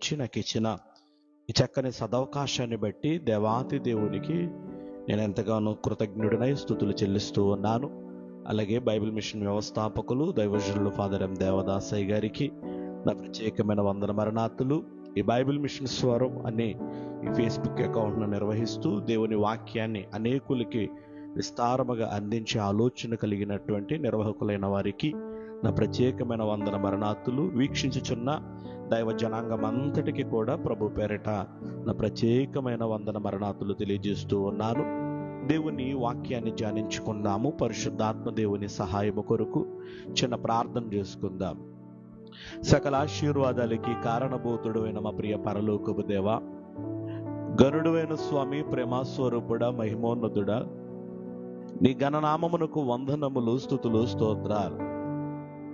అనుగ్రహించి నాకు ఇచ్చిన ఈ చక్కని సదవకాశాన్ని బట్టి దేవాతి దేవునికి నేను ఎంతగానో కృతజ్ఞుడినై స్తుతులు చెల్లిస్తూ ఉన్నాను. అలాగే బైబిల్ మిషన్ వ్యవస్థాపకులు దైవజనులు ఫాదర్ ఎం దేవదాసయ్య గారికి నా ప్రత్యేకమైన వందన మరణాతులు. ఈ బైబిల్ మిషన్ స్వరం అనే ఈ ఫేస్బుక్ అకౌంట్ను నిర్వహిస్తూ దేవుని వాక్యాన్ని అనేకులకి విస్తారముగా అందించే ఆలోచన కలిగినటువంటి నిర్వాహకులైన వారికి నా ప్రత్యేకమైన వందన మరణాతులు. వీక్షించుచున్న దైవ జనాంగం అంతటికి కూడా ప్రభు పేరిట నా ప్రత్యేకమైన వందన మరణాతులు తెలియజేస్తూ ఉన్నాను. దేవుని వాక్యాన్ని ధ్యానించుకుందాము. పరిశుద్ధాత్మ దేవుని సహాయము కొరకు చిన్న ప్రార్థన చేసుకుందాం. సకల ఆశీర్వాదాలకి కారణభూతుడు అయిన మా ప్రియ పరలోకపు దేవ, గరుడువైన స్వామి, ప్రేమస్వరూపుడా, మహిమోన్నతుడా, నీ ఘననామమునకు వందనములు, స్తుతులు, స్తోత్రాలు.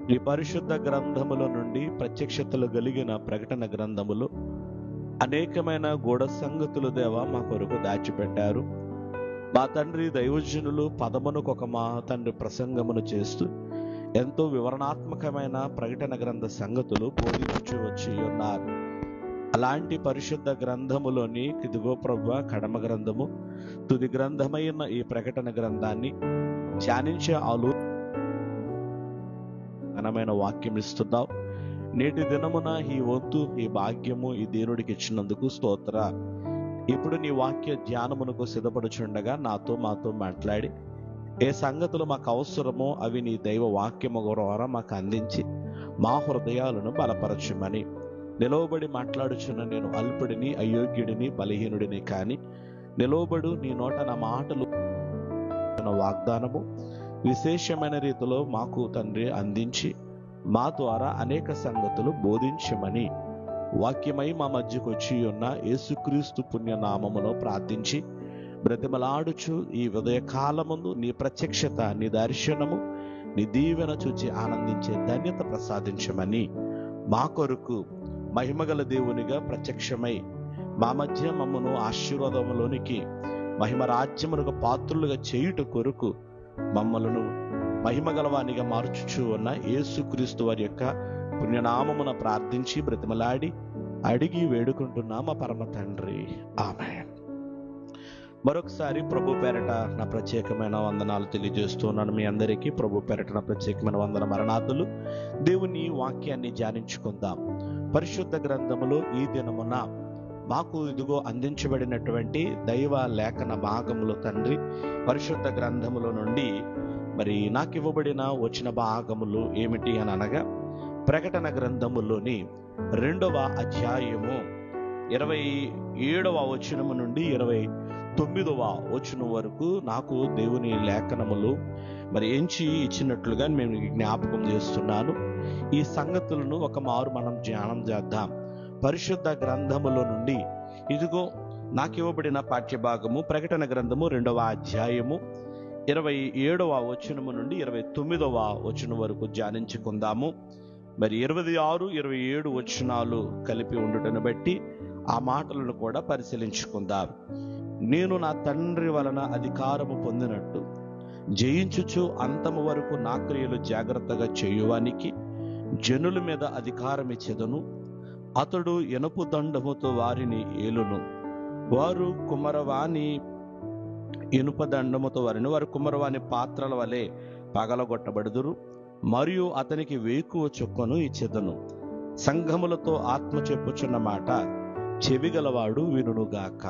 నీ పరిశుద్ధ గ్రంథముల నుండి ప్రత్యక్షతలు కలిగిన ప్రకటన గ్రంథములు అనేకమైన గూఢ సంగతులు దేవా మా కొరకు దాచిపెట్టారు. మా తండ్రి దైవజనులు పదమునకొక మా తండ్రి ప్రసంగమును చేస్తూ ఎంతో వివరణాత్మకమైన ప్రకటన గ్రంథ సంగతులు బోధించు వచ్చి ఉన్నారు. అలాంటి పరిశుద్ధ గ్రంథములోని ఇదిగో ప్రభువా, కడమ గ్రంథము తుది గ్రంథమైన ఈ ప్రకటన గ్రంథాన్ని ధ్యానించే ఘనమైన వాక్యం ఇస్తున్నావు. నేటి దినమున ఈ వంతు, ఈ భాగ్యము ఈ దేవుడికి ఇచ్చినందుకు స్తోత్ర. ఇప్పుడు నీ వాక్య ధ్యానమునకు సిద్ధపడుచుండగా మాతో మాట్లాడి ఏ సంగతులు మాకు అవసరమో అవి నీ దైవ వాక్యము ద్వారా మాకు అందించి మా హృదయాలను బలపరచుమని. నిలవబడి మాట్లాడుచున్న నేను అల్పుడిని, అయోగ్యుడిని, బలహీనుడిని, కానీ నిలవబడు నీ నోట నా మాటలు వాగ్దానము విశేషమైన రీతిలో మాకు తండ్రి అందించి మా ద్వారా అనేక సంగతులు బోధించమని వాక్యమై మా మధ్యకు వచ్చి ఉన్న యేసుక్రీస్తు పుణ్యనామములో ప్రార్థించి బ్రతిమలాడుచు ఈ ఉదయకాలముందు నీ ప్రత్యక్షత, నీ దర్శనము, నీ దీవెన చూచి ఆనందించే ధన్యత ప్రసాదించమని మా కొరకు మహిమగల దేవునిగా ప్రత్యక్షమై మా మధ్య మమ్మను ఆశీర్వాదములోనికి మహిమ రాజ్యమునకు పాత్రులుగా చేయుట కొరకు మమ్మలను మహిమగలవానిగా మార్చుచూ ఉన్న యేసుక్రీస్తు వారి యొక్క పుణ్యనామమున ప్రార్థించి బ్రతిమలాడి అడిగి వేడుకుంటున్నా మా పరమ తండ్రి, ఆమేన్. మరొకసారి ప్రభు పేరట నా ప్రత్యేకమైన వందనాలు తెలియజేస్తున్నాను మీ అందరికీ. ప్రభు పేరట నా ప్రత్యేకమైన వందన మరణాతులు. దేవుని వాక్యాన్ని ధ్యానించుకుందాం. పరిశుద్ధ గ్రంథములో ఈ దినమున మాకు ఇదిగో అందించబడినటువంటి దైవ లేఖన భాగములు తండ్రి పరిశుద్ధ గ్రంథములో నుండి మరి నాకు ఇవ్వబడిన వచ్చిన భాగములు ఏమిటి అని అనగా, ప్రకటన గ్రంథములోని 2వ అధ్యాయము 27వ వచనము నుండి 29వ వచనం వరకు నాకు దేవుని లేఖనములు మరి ఎంచి ఇచ్చినట్లుగా మేము జ్ఞాపకం చేస్తున్నాను. ఈ సంగతులను ఒక మారు మనం ధ్యానం చేద్దాం. పరిశుద్ధ గ్రంథములో నుండి ఇదిగో నాకు ఇవ్వబడిన పాఠ్యభాగము ప్రకటన గ్రంథము 2వ అధ్యాయము 27వ వచనము నుండి 29వ వచనం వరకు ధ్యానించుకుందాము. మరి 26, 27 వచనాలు కలిపి ఉండుటను బట్టి ఆ మాటలను కూడా పరిశీలించుకుందాం. నేను నా తండ్రి వలన అధికారము పొందినట్టు జయించుచు అంతము వరకు నా క్రియలు జాగ్రత్తగా చేయువానికి జనుల మీద అధికారం ఇచ్చెదను. అతడు ఇనుపు దండముతో వారిని ఏలును. వారు కుమ్మరవాణి ఇనుప దండముతో వారు కుమ్మరవాణి పాత్రల వలె పగలగొట్టబడుదురు. మరియు అతనికి వేకువ చొక్కను ఇచ్చెదను. సంఘములతో ఆత్మ చెప్పుచున్న మాట చెవిగలవాడు వినుగాక.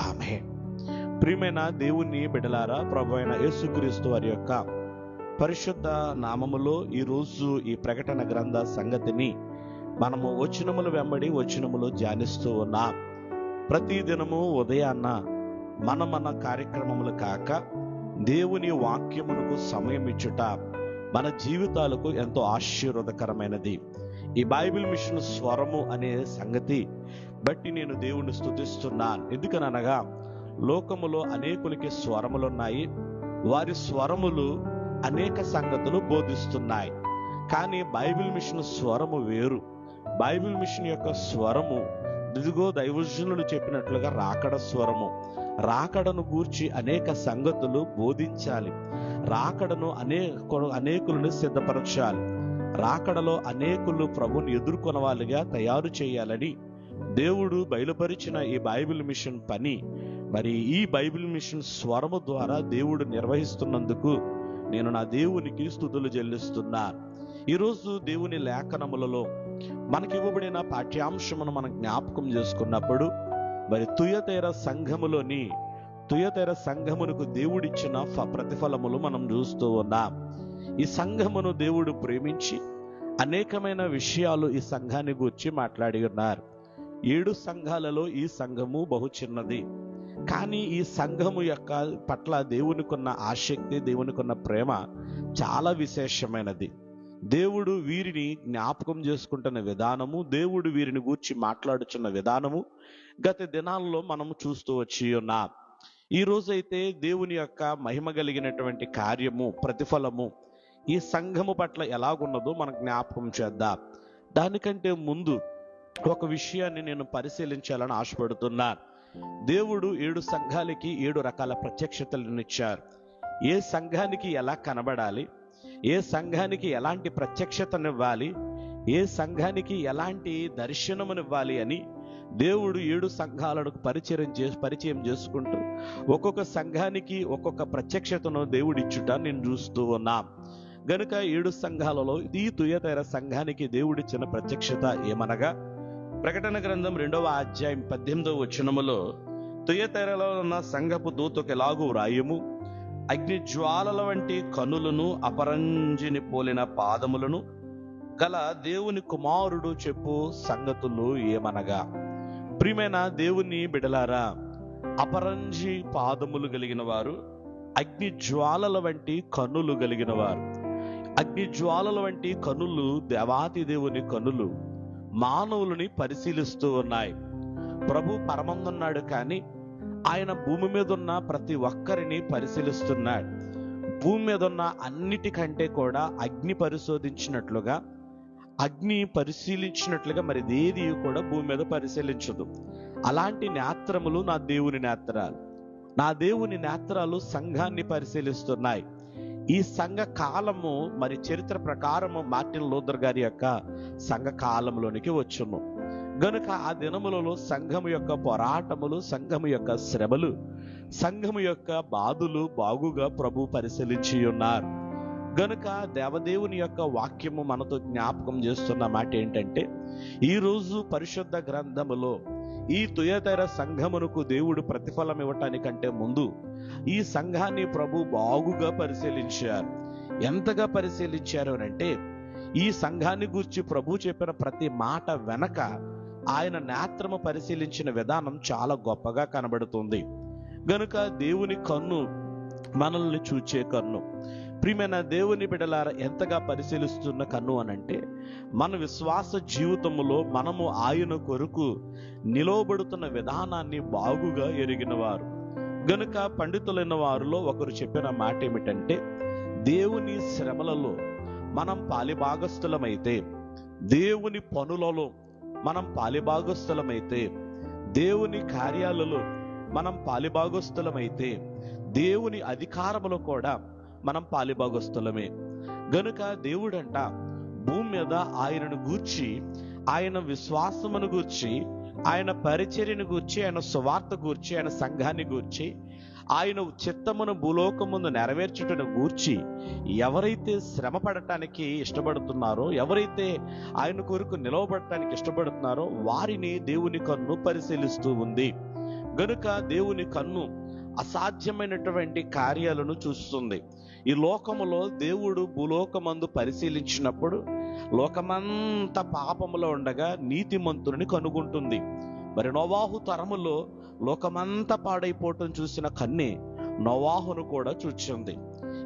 ఆమేన్. ప్రియమైన దేవుని బిడ్డలారా, ప్రభు అయిన యేసుక్రీస్తు వారి యొక్క పరిశుద్ధ నామములో ఈరోజు ఈ ప్రకటన గ్రంథ సంగతిని మనము వచనములు వెంబడి వచనములు ధ్యానిస్తూ ఉన్నాం. ప్రతి దినము ఉదయాన్న మన కార్యక్రమములు కాక దేవుని వాక్యమునకు సమయం ఇచ్చుట మన జీవితాలకు ఎంతో ఆశీర్వాదకరమైనది. ఈ బైబిల్ మిషన్ స్వరము అనే సంగతి బట్టి నేను దేవుణ్ణి స్తుతిస్తున్నాను. ఎందుకనగా లోకములో అనేకులకి స్వరములున్నాయి. వారి స్వరములు అనేక సంగతులు బోధిస్తున్నాయి. కానీ బైబిల్ మిషన్ స్వరము వేరు. బైబిల్ మిషన్ యొక్క స్వరము ఇదిగో దైవజనులు చెప్పినట్లుగా రాకడ స్వరము. రాకడను గూర్చి అనేక సంగతులు బోధించాలి. రాకడను అనేకులను సిద్ధపరచాలి. రాకడలో అనేకులు ప్రభుని ఎదుర్కొన్న వాళ్ళుగా తయారు చేయాలని దేవుడు బయలుపరిచిన ఈ బైబిల్ మిషన్ పని, మరి ఈ బైబిల్ మిషన్ స్వరము ద్వారా దేవుడు నిర్వహిస్తున్నందుకు నేను నా దేవునికి స్తుతులు చెల్లిస్తున్నా. ఈరోజు దేవుని లేఖనములలో మనకి ఇవ్వబడిన పాఠ్యాంశమును మనం జ్ఞాపకం చేసుకున్నప్పుడు, మరి తుయతైర సంఘమునకు దేవుడిచ్చిన ప్రతిఫలములు మనం చూస్తూ ఉన్నాం. ఈ సంఘమును దేవుడు ప్రేమించి అనేకమైన విషయాలు ఈ సంఘాన్ని గూర్చి మాట్లాడి ఉన్నారు. 7 సంఘాలలో ఈ సంఘము బహు చిన్నది, కానీ ఈ సంఘము యొక్క పట్ల దేవునికున్న ఆసక్తి, దేవునికున్న ప్రేమ చాలా విశేషమైనది. దేవుడు వీరిని జ్ఞాపకం చేసుకుంటున్న విధానము, దేవుడు వీరిని గూర్చి మాట్లాడుచున్న విధానము గత దినాల్లో మనం చూస్తూ వచ్చి ఉన్నాం. ఈ రోజైతే దేవుని యొక్క మహిమ కలిగినటువంటి కార్యము, ప్రతిఫలము ఈ సంఘము పట్ల ఎలాగున్నదో మనం జ్ఞాపకం చేద్దాం. దానికంటే ముందు ఒక విషయాన్ని నేను పరిశీలించాలని ఆశపడుతున్నాను. దేవుడు 7 సంఘాలకి 7 రకాల ప్రత్యక్షతలను ఇచ్చారు. ఏ సంఘానికి ఎలా కనబడాలి, ఏ సంఘానికి ఎలాంటి ప్రత్యక్షతనివ్వాలి, ఏ సంఘానికి ఎలాంటి దర్శనమునివ్వాలి అని దేవుడు 7 సంఘాలను పరిచయం చేసుకుంటూ ఒక్కొక్క సంఘానికి ఒక్కొక్క ప్రత్యక్షతను దేవుడిచ్చుట నేను చూస్తూ ఉన్నాం. గనుక 7 సంఘాలలో ఈ తుయతైర సంఘానికి దేవుడిచ్చిన ప్రత్యక్షత ఏమనగా, ప్రకటన గ్రంథం 2వ అధ్యాయం 18వ వచనములో, తుయతైరలో ఉన్న సంఘపు దూతకు ఎలాగూ వ్రాయము, అగ్ని జ్వాలల వంటి కనులను, అపరంజిని పోలిన పాదములను గల దేవుని కుమారుడు చెప్పు సంగతులు ఏమనగా. ప్రియమైన దేవుని బిడలారా, అపరంజి పాదములు కలిగిన వారు, అగ్ని జ్వాలల వంటి కన్నులు కలిగిన వారు. అగ్ని జ్వాలల వంటి కనులు దేవాతి దేవుని కనులు మానవులని పరిశీలిస్తూ ఉన్నాయి. ప్రభు పరమందున్నాడు, కానీ ఆయన భూమి మీద ఉన్న ప్రతి ఒక్కరిని పరిశీలిస్తున్నాడు. భూమి మీద ఉన్న అన్నిటికంటే కూడా అగ్ని పరిశీలించినట్లుగా మరి ఏది కూడా భూమి మీద పరిశీలించదు. అలాంటి నేత్రములు నా దేవుని నేత్రాలు. నా దేవుని నేత్రాలు సంఘాన్ని పరిశీలిస్తున్నాయి. ఈ సంఘ కాలము మరి చరిత్ర ప్రకారము మార్టిన్ లూథర్ గారి యొక్క సంఘ కాలంలోనికి వచ్చును. గనుక ఆ దినములలో సంఘము యొక్క పోరాటములు, సంఘము యొక్క శ్రమలు, సంఘము యొక్క బాధలు బాగుగా ప్రభు పరిశీలించి ఉన్నారు. గనుక దేవదేవుని యొక్క వాక్యము మనతో జ్ఞాపకం చేస్తున్న మాట ఏంటంటే, ఈరోజు పరిశుద్ధ గ్రంథములో ఈ తుయతైర సంఘమునకు దేవుడు ప్రతిఫలం ఇవ్వటానికంటే ముందు ఈ సంఘాన్ని ప్రభు బాగుగా పరిశీలించారు. ఎంతగా పరిశీలించారు అంటే, ఈ సంఘాన్ని గూర్చి ప్రభు చెప్పిన ప్రతి మాట వెనక ఆయన నేత్రము పరిశీలించిన విధానం చాలా గొప్పగా కనబడుతుంది. గనుక దేవుని కన్ను మనల్ని చూచే కన్ను. ప్రియమైన దేవుని బిడ్డలారా, ఎంతగా పరిశీలిస్తున్న కన్ను అనంటే, మన విశ్వాస జీవితంలో మనము ఆయన కొరకు నిలవబడుతున్న విధానాన్ని బాగుగా ఎరిగినవారు. గనుక పండితులైన వారిలో ఒకరు చెప్పిన మాట ఏమిటంటే, దేవుని శ్రమలలో మనం పాలిభాగస్థులమైతే, దేవుని పనులలో మనం పాలిభాగస్థులమైతే, దేవుని కార్యాలలో మనం పాలిభాగస్థులమైతే, దేవుని అధికారములో కూడా మనం పాలిభాగస్థులమే. గనుక దేవుడంట భూమి మీద ఆయనను గూర్చి, ఆయన విశ్వాసమును గూర్చి, ఆయన పరిచర్యను గూర్చి, ఆయన సువార్త గూర్చి, ఆయన సంఘాన్ని గూర్చి, ఆయన చిత్తమును భూలోకముందు నెరవేర్చుటను గూర్చి ఎవరైతే శ్రమ పడటానికి ఇష్టపడుతున్నారో, ఎవరైతే ఆయన కొరకు నిలవబడటానికి ఇష్టపడుతున్నారో వారిని దేవుని కన్ను పరిశీలిస్తూ ఉంది. గనుక దేవుని కన్ను అసాధ్యమైనటువంటి కార్యాలను చూస్తుంది. ఈ లోకములో దేవుడు భూలోకమందు పరిశీలించినప్పుడు లోకమంతా పాపములో ఉండగా నీతిమంతుని కనుగొంటుంది. మరి నోవాహు తరములో లోకమంతా పాడైపోవటం చూసిన కన్నే నోవాహును కూడా చూచింది.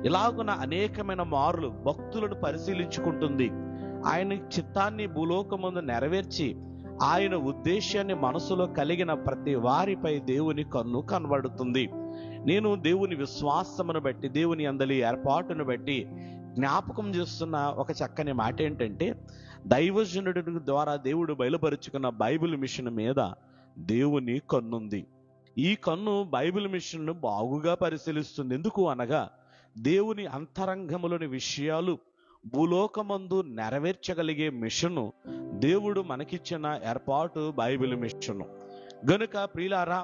ఇలాగున అనేకమైన మారులు భక్తులను పరిశీలించుకుంటుంది. ఆయన చిత్తాన్ని భూలోకమందు నెరవేర్చి ఆయన ఉద్దేశాన్ని మనసులో కలిగిన ప్రతి వారిపై దేవుని కన్ను కనబడుతుంది. నేను దేవుని విశ్వాసమును బట్టి, దేవుని అందలి ఏర్పాటును బట్టి జ్ఞాపకం చేస్తున్న ఒక చక్కని మాట ఏంటంటే, దైవజనుడి ద్వారా దేవుడు బయలుపరుచుకున్న బైబిల్ మిషన్ మీద దేవుని కన్నుంది. ఈ కన్ను బైబిల్ మిషన్ను బాగుగా పరిశీలిస్తుంది. ఎందుకు అనగా, దేవుని అంతరంగములోని విషయాలు భూలోకమందు నెరవేర్చగలిగే మిషను దేవుడు మనకిచ్చిన ఏర్పాటు బైబిల్ మిషను. గనుక ప్రియులారా,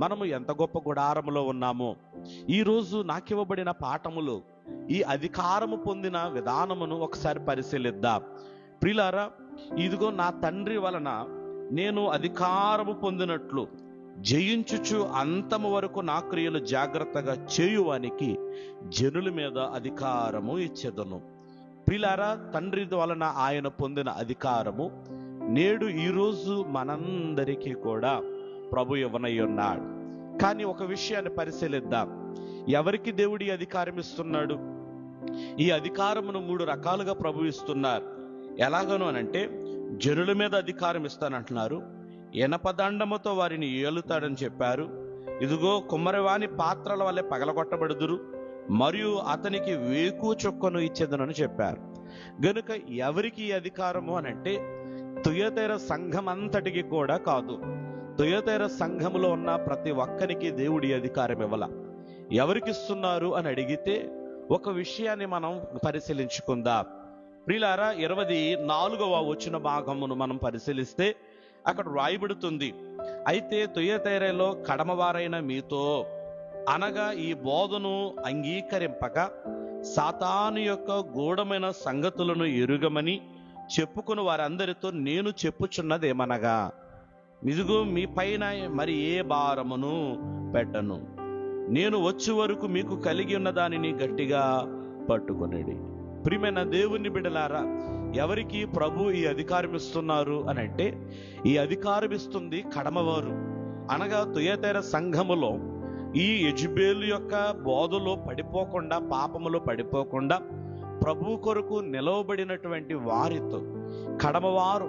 మనము ఎంత గొప్ప గుడారములో ఉన్నామో, ఈరోజు నాకివ్వబడిన పాఠములు ఈ అధికారము పొందిన విధానమును ఒకసారి పరిశీలిద్దాం. ప్రియులారా, ఇదిగో నా తండ్రి వలన నేను అధికారము పొందినట్లు జయించుచు అంతము వరకు నా క్రియలు జాగ్రత్తగా చేయువానికి జనుల మీద అధికారము ఇచ్చెదను. ప్రియులారా, తండ్రి వలన ఆయన పొందిన అధికారము నేడు ఈరోజు మనందరికీ కూడా ప్రభు ఇవ్వనై ఉన్నాడు. కానీ ఒక విషయాన్ని పరిశీలిద్దాం. ఎవరికి దేవుడి అధికారం ఇస్తున్నాడు? ఈ అధికారమును 3 రకాలుగా ప్రభు ఇస్తున్నారు. ఎలాగను అనంటే, జనుల మీద అధికారం ఇస్తానంటున్నారు, ఇనపదండముతో వారిని ఏలుతాడని చెప్పారు, ఇదిగో కుమ్మరివాని పాత్రల వల్లే పగలగొట్టబడుదురు, మరియు అతనికి వేకు చొక్కను ఇచ్చేదనని చెప్పారు. గనుక ఎవరికి ఈ అధికారము అనంటే, తుయతైర సంఘం అంతటికి కూడా కాదు. తుయతైర సంఘములో ఉన్న ప్రతి ఒక్కరికి దేవుడి అధికారం ఇవ్వాల. ఎవరికి ఇస్తున్నారు అని అడిగితే ఒక విషయాన్ని మనం పరిశీలించుకుందాం. ప్రియులారా, 24వ వచన భాగమును మనం పరిశీలిస్తే అక్కడ రాయబడుతుంది, అయితే తుయతైరలో కడమవారైన మీతో, అనగా ఈ బోధను అంగీకరింపక సాతాను యొక్క గూఢమైన సంగతులను ఎరుగమని చెప్పుకుని వారందరితో నేను చెప్పుచున్నదేమనగా, ఇదిగో మీ పైన మరి ఏ భారమును పెట్టను, నేను వచ్చే వరకు మీకు కలిగి ఉన్న దానిని గట్టిగా పట్టుకొనేది. ప్రియమైన దేవుని బిడ్డలారా, ఎవరికి ప్రభు ఈ అధికారం ఇస్తున్నారు అని అంటే, ఈ అధికారం ఇస్తుంది కడమవారు, అనగా తుయతైర సంఘములో ఈ యెజబెలు యొక్క బోధలో పడిపోకుండా, పాపములో పడిపోకుండా ప్రభు కొరకు నిలవబడినటువంటి వారితో, కడమవారు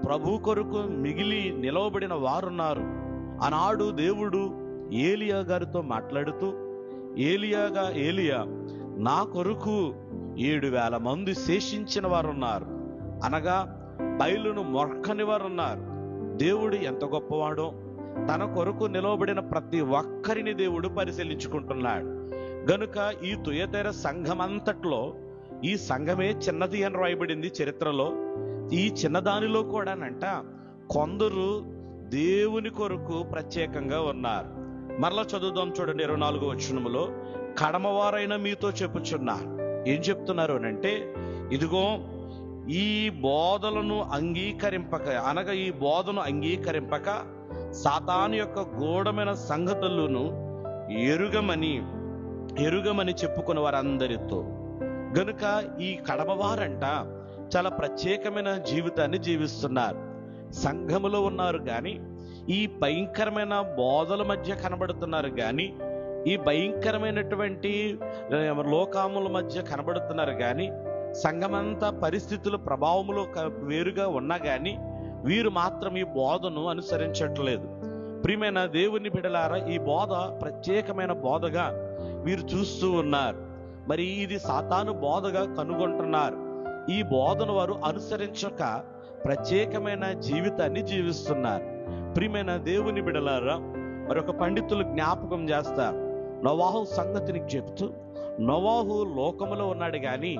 ప్రభు కొరకు మిగిలి నిలవబడిన వారున్నారు. ఆనాడు దేవుడు ఏలియా గారితో మాట్లాడుతూ, ఏలియా నా కొరకు 7,000 మంది శేషించిన వారు ఉన్నారు, అనగా బయలును మొక్కని వారు ఉన్నారు. దేవుడు ఎంత గొప్పవాడో, తన కొరకు నిలవబడిన ప్రతి ఒక్కరిని దేవుడు పరిశీలించుకుంటున్నాడు. గనుక ఈ తుయతైర సంఘం అంతట్లో ఈ సంఘమే చిన్నది అని రాయబడింది చరిత్రలో. ఈ చిన్నదానిలో కూడానంట కొందరు దేవుని కొరకు ప్రత్యేకంగా ఉన్నారు. మరలా చదువుదాం చూడండి, 24వ వచనములో, కడమవారైన మీతో చెప్పుచున్నారు. ఏం చెప్తున్నారు అనంటే, ఇదిగో ఈ బోధలను అంగీకరింపక, అనగా ఈ బోధను అంగీకరింపక సాతాను యొక్క గూఢమైన సంగతులను ఎరుగమని చెప్పుకున్న వారందరితో. గనుక ఈ కడమవారంట చాలా ప్రత్యేకమైన జీవితాన్ని జీవిస్తున్నారు. సంఘములో ఉన్నారు కానీ ఈ భయంకరమైన బోధల మధ్య కనబడుతున్నారు, కానీ ఈ భయంకరమైనటువంటి లోకాముల మధ్య కనబడుతున్నారు, కానీ సంఘమంతా పరిస్థితుల ప్రభావములో వేరుగా ఉన్నా కానీ వీరు మాత్రం ఈ బోధను అనుసరించట్లేదు. ప్రియమైన దేవుని బిడ్డలారా, ఈ బోధ ప్రత్యేకమైన బోధగా వీరు చూస్తూ ఉన్నారు. మరి ఇది సాతాను బోధగా కనుగొంటున్నారు. ఈ బోధను వారు అనుసరించక ప్రత్యేకమైన జీవితాన్ని జీవిస్తున్నారు. ప్రియమైన దేవుని బిడ్డలారా, మరొక పండితులు జ్ఞాపకం చేస్తారు. నోవాహు సంగతిని చెప్తూ, నోవాహు లోకములో ఉన్నాడు కానీ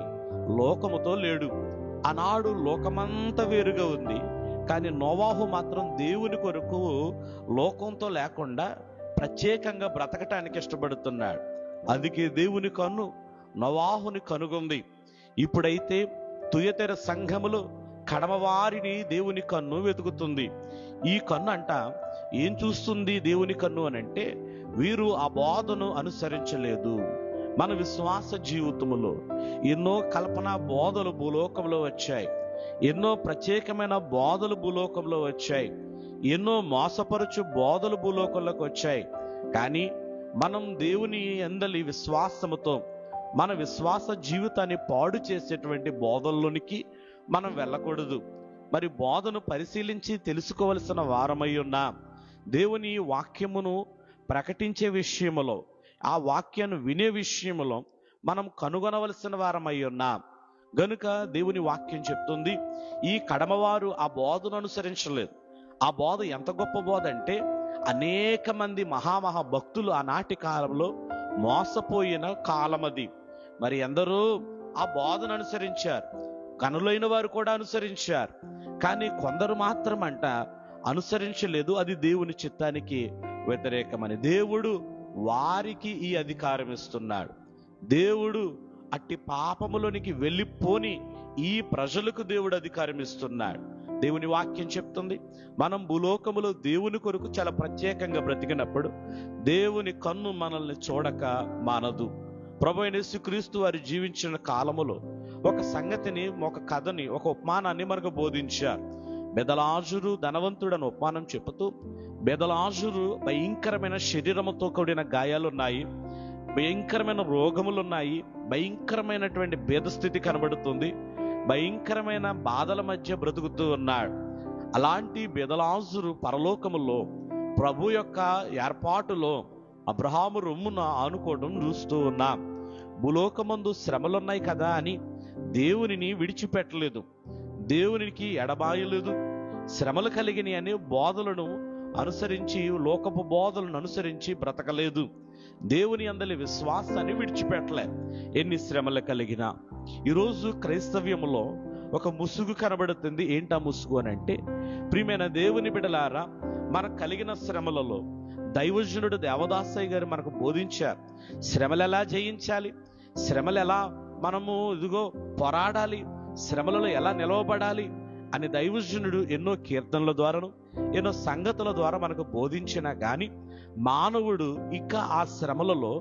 లోకముతో లేడు. ఆనాడు లోకమంతా వేరుగా ఉంది, కానీ నోవాహు మాత్రం దేవుని కొరకు లోకంతో లేకుండా ప్రత్యేకంగా బ్రతకటానికి ఇష్టపడుతున్నాడు. అందుకే దేవుని కన్ను నోవాహుని కనుగొంది. ఇప్పుడైతే తుయతైర సంఘములో కడమవారిని దేవుని కన్ను వెతుకుతుంది. ఈ కన్ను అంట ఏం చూస్తుంది దేవుని కన్ను అనంటే, వీరు ఆ బోధను అనుసరించలేదు. మన విశ్వాస జీవితములో ఎన్నో కల్పన బోధలు భూలోకంలో వచ్చాయి, ఎన్నో ప్రత్యేకమైన బోధలు భూలోకంలో వచ్చాయి, ఎన్నో మోసపరుచు బోధలు భూలోకంలోకి వచ్చాయి. కానీ మనం దేవుని యందలి విశ్వాసముతో మన విశ్వాస జీవితాన్ని పాడు చేసేటువంటి బోధల్లోనికి మనం వెళ్ళకూడదు. మరి బోధను పరిశీలించి తెలుసుకోవలసిన వారమై ఉన్నాం. దేవుని వాక్యమును ప్రకటించే విషయములో, ఆ వాక్యాన్ని వినే విషయములో మనం కనుగొనవలసిన వారమై ఉన్నాం. గనుక దేవుని వాక్యం చెప్తుంది, ఈ కడమవారు ఆ బోధను అనుసరించలేదు. ఆ బోధ ఎంత గొప్ప బోధ అంటే, అనేక మంది మహామహా భక్తులు ఆనాటి కాలంలో మోసపోయిన కాలం అది. మరి ఎందరో ఆ బోధన అనుసరించారు, కనులైన వారు కూడా అనుసరించారు. కానీ కొందరు మాత్రం అనుసరించలేదు. అది దేవుని చిత్తానికి వ్యతిరేకమని దేవుడు వారికి ఈ అధికారం ఇస్తున్నాడు. దేవుడు అట్టి పాపములోనికి వెళ్ళిపోని ఈ ప్రజలకు దేవుడు అధికారం ఇస్తున్నాడు. దేవుని వాక్యం చెప్తుంది, మనం భూలోకములో దేవుని కొరకు చాలా ప్రత్యేకంగా బ్రతికినప్పుడు దేవుని కన్ను మనల్ని చూడక మానదు. ప్రభువైన యేసుక్రీస్తు వారు జీవించిన కాలములో ఒక సంగతిని, ఒక కథని, ఒక ఉపమానాన్ని మనకు బోధించారు. బెదలాజరు ధనవంతుడని ఉపమానం చెబుతూ, బెదలాజరు భయంకరమైన శరీరముతో కూడిన గాయాలున్నాయి, భయంకరమైన రోగములున్నాయి, భయంకరమైనటువంటి భేదస్థితి కనబడుతుంది, భయంకరమైన బాధల మధ్య బ్రతుకుతూ ఉన్నాడు. అలాంటి బెదలాజరు పరలోకములో ప్రభు యొక్క ఏర్పాటులో అబ్రహాము రొమ్మున ఆనుకోవడం చూస్తూ ఉన్నాం. భూలోకమందు శ్రమలున్నాయి కదా అని దేవునిని విడిచిపెట్టలేదు, దేవునికి ఎడబాయలేదు. శ్రమలు కలిగిన అనే బోధలను అనుసరించి, లోకపు బోధలను అనుసరించి బ్రతకలేదు. దేవుని అందలి విశ్వాసాన్ని విడిచిపెట్టలే. ఎన్ని శ్రమలు కలిగినా ఈరోజు క్రైస్తవ్యములో ఒక ముసుగు కనబడుతుంది. ఏంటా ముసుగు అని అంటే, ప్రియమైన దేవుని బిడ్డలారా, మనకు కలిగిన శ్రమలలో దైవజనుడు దేవదాసయ్య గారు మనకు బోధించారు. శ్రమలు ఎలా జయించాలి, శ్రమలు ఎలా మనము పోరాడాలి, శ్రమలలో ఎలా నిలవబడాలి అని దైవజనుడు ఎన్నో కీర్తనల ద్వారాను, ఎన్నో సంగతుల ద్వారా మనకు బోధించినా కానీ మానవుడు ఇక ఆ శ్రమలలో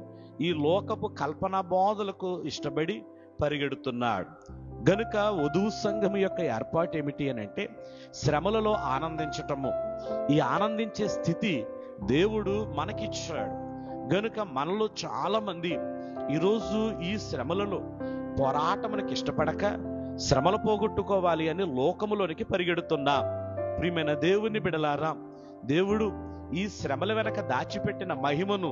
ఈ లోకపు కల్పనా బోధలకు ఇష్టపడి పరిగెడుతున్నాడు. గనుక వధువు సంఘం యొక్క ఏర్పాటు ఏమిటి అని అంటే, శ్రమలలో ఆనందించటము. ఈ ఆనందించే స్థితి దేవుడు మనకిచ్చాడు. గనుక మనలో చాలా మంది ఈరోజు ఈ శ్రమలలో పోరాటమునకి ఇష్టపడక శ్రమలు పోగొట్టుకోవాలి అని లోకములోనికి పరిగెడుతున్నా. ప్రియమైన దేవుని బిడలారా, దేవుడు ఈ శ్రమల వెనక దాచిపెట్టిన మహిమను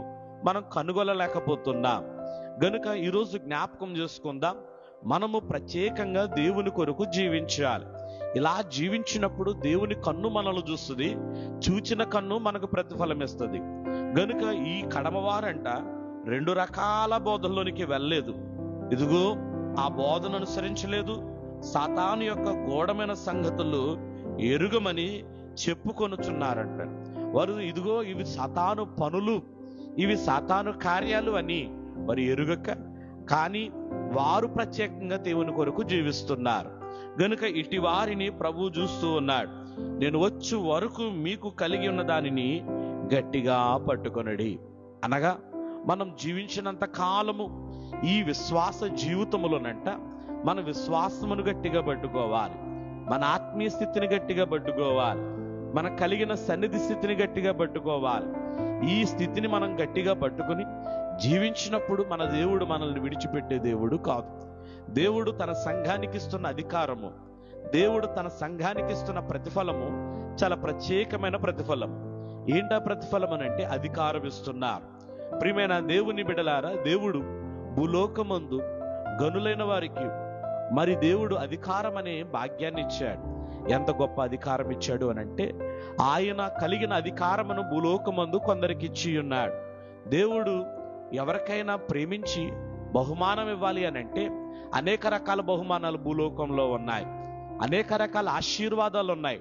మనం కనుగొనలేకపోతున్నాం. గనుక ఈరోజు జ్ఞాపకం చేసుకుందాం, మనము ప్రత్యేకంగా దేవుని కొరకు జీవించాలి. ఇలా జీవించినప్పుడు దేవుని కన్ను మనల్ని చూస్తుంది, చూచిన కన్ను మనకు ప్రతిఫలం ఇస్తుంది. గనుక ఈ కడమవారంట 2 రకాల బోధనలోనికి వెళ్ళలేదు. ఇదిగో ఆ బోధన అనుసరించలేదు, సాతాను యొక్క గూఢమైన సంగతులు ఎరుగమని చెప్పుకొనుచున్నారంట. వారు ఇదిగో ఇవి సాతాను పనులు, ఇవి సాతాను కార్యాలు అని వారు ఎరుగక, కానీ వారు ప్రత్యేకంగా దేవుని కొరకు జీవిస్తున్నారు. గనుక ఇటు వారిని ప్రభు చూస్తూ ఉన్నాడు. నేను వచ్చు వరకు మీకు కలిగి ఉన్న దానిని గట్టిగా పట్టుకొనడి. అనగా మనం జీవించినంత కాలము ఈ విశ్వాస జీవితములోనంట మన విశ్వాసమును గట్టిగా పట్టుకోవాలి, మన ఆత్మీయ స్థితిని గట్టిగా పట్టుకోవాలి, మన కలిగిన సన్నిధి స్థితిని గట్టిగా పట్టుకోవాలి. ఈ స్థితిని మనం గట్టిగా పట్టుకుని జీవించినప్పుడు మన దేవుడు మనల్ని విడిచిపెట్టే దేవుడు కాదు. దేవుడు తన సంఘానికి ఇస్తున్న అధికారము, దేవుడు తన సంఘానికి ఇస్తున్న ప్రతిఫలము చాలా ప్రత్యేకమైన ప్రతిఫలం. ఏంటా ప్రతిఫలం అని అంటే, అధికారం ఇస్తున్నారు. ప్రియమైన దేవుని బిడలారా, దేవుడు భూలోకమందు గనులైన వారికి మరి దేవుడు అధికారం అనే భాగ్యాన్ని ఇచ్చాడు. ఎంత గొప్ప అధికారం ఇచ్చాడు అని అంటే, ఆయన కలిగిన అధికారమును భూలోకమందు కొందరికి ఇచ్చి ఉన్నాడు. దేవుడు ఎవరికైనా ప్రేమించి బహుమానం ఇవ్వాలి అని అంటే అనేక రకాల బహుమానాలు భూలోకంలో ఉన్నాయి, అనేక రకాల ఆశీర్వాదాలు ఉన్నాయి,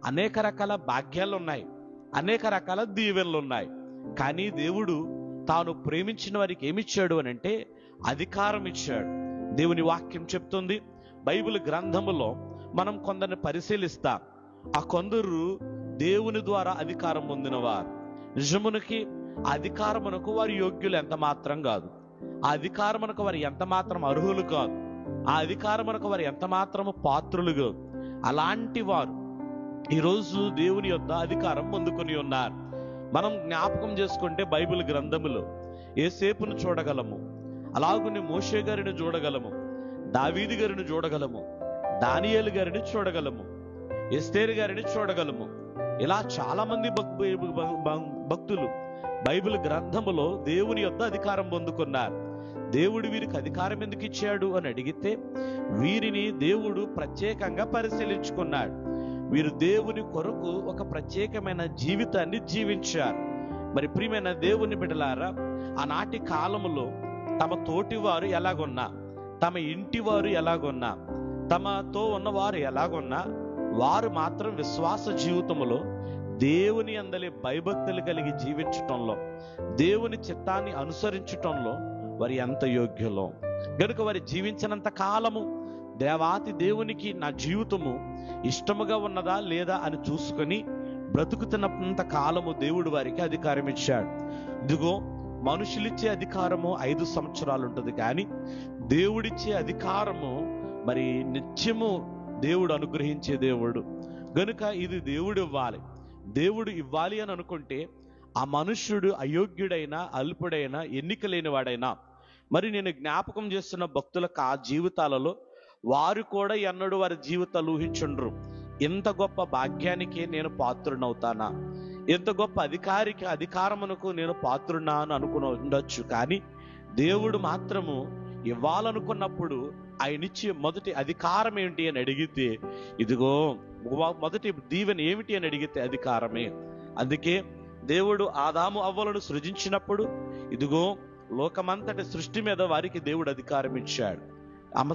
అనేక రకాల భాగ్యాలు ఉన్నాయి, అనేక రకాల దీవెనలు ఉన్నాయి. కానీ దేవుడు తాను ప్రేమించిన వారికి ఏమిచ్చాడు అని అంటే అధికారం ఇచ్చాడు. దేవుని వాక్యం చెప్తుంది, బైబిల్ గ్రంథములో మనం కొందరిని పరిశీలిస్తాం. ఆ కొందరు దేవుని ద్వారా అధికారం పొందినవారు. నిజమునికి అధికారమునకు వారి యోగ్యులు ఎంత మాత్రం కాదు, ఆ అధికారమునకు వారు ఎంత మాత్రం అర్హులు కాదు, ఆ అధికారమునకు వారు ఎంత మాత్రము పాత్రులు కాదు. అలాంటి వారు ఈరోజు దేవుని యొక్క అధికారం పొందుకొని ఉన్నారు. మనం జ్ఞాపకం చేసుకుంటే బైబిల్ గ్రంథములో యేసేపును చూడగలము, అలాగుని మోషే గారిని చూడగలము, దావీదు గారిని చూడగలము, దానియేలు గారిని చూడగలము, ఎస్తేరు గారిని చూడగలము. ఇలా చాలా మంది భక్తులు బైబిల్ గ్రంథములో దేవుని యొక్క అధికారం పొందుకున్నారు. దేవుడు వీరికి అధికారం ఎందుకు ఇచ్చాడు అని అడిగితే, వీరిని దేవుడు ప్రత్యేకంగా పరిశీలించుకున్నాడు. వీరు దేవుని కొరకు ఒక ప్రత్యేకమైన జీవితాన్ని జీవించారు. మరి ప్రియమైన దేవుని బిడ్డలారా, ఆనాటి కాలములో తమ తోటి వారు ఎలాగున్నా, తమ ఇంటి వారు ఎలాగున్నా, తమతో ఉన్నవారు ఎలాగున్నా, వారు మాత్రం విశ్వాస జీవితంలో దేవుని అందలి భయభక్తులు కలిగి జీవించటంలో, దేవుని చిత్తాన్ని అనుసరించటంలో వారి ఎంత యోగ్యులో. గనుక వారి జీవించినంత కాలము దేవాతి దేవునికి నా జీవితము ఇష్టముగా ఉన్నదా లేదా అని చూసుకొని బ్రతుకుతున్నంత కాలము దేవుడు వారికి అధికారం ఇచ్చాడు. ఇదిగో, మనుషులిచ్చే అధికారము 5 సంవత్సరాలు ఉంటుంది, కానీ దేవుడిచ్చే అధికారము మరి నిత్యము దేవుడు అనుగ్రహించే దేవుడు. గనుక ఇది దేవుడు ఇవ్వాలి. దేవుడు ఇవ్వాలి అని అనుకుంటే ఆ మనుష్యుడు అయోగ్యుడైనా, అల్పుడైనా, ఎన్నిక లేని వాడైనా, మరి నేను జ్ఞాపకం చేస్తున్న భక్తులకు ఆ జీవితాలలో వారు కూడా ఎన్నడూ వారి జీవితాలు ఊహించుండ్రు. ఎంత గొప్ప భాగ్యానికి నేను పాత్రునవుతానా, ఎంత గొప్ప అధికారమునకు నేను పాత్రునా అని అనుకుని ఉండొచ్చు. కానీ దేవుడు మాత్రము ఇవ్వాలనుకున్నప్పుడు ఆయనిచ్చే మొదటి అధికారం ఏంటి అని అడిగితే, ఇదిగో మొదటి దీవెన ఏమిటి అని అడిగితే అధికారమే. అందుకే దేవుడు ఆదాము అవ్వలను సృజించినప్పుడు ఇదిగో లోకమంతటి సృష్టి మీద వారికి దేవుడు అధికారం ఇచ్చాడు.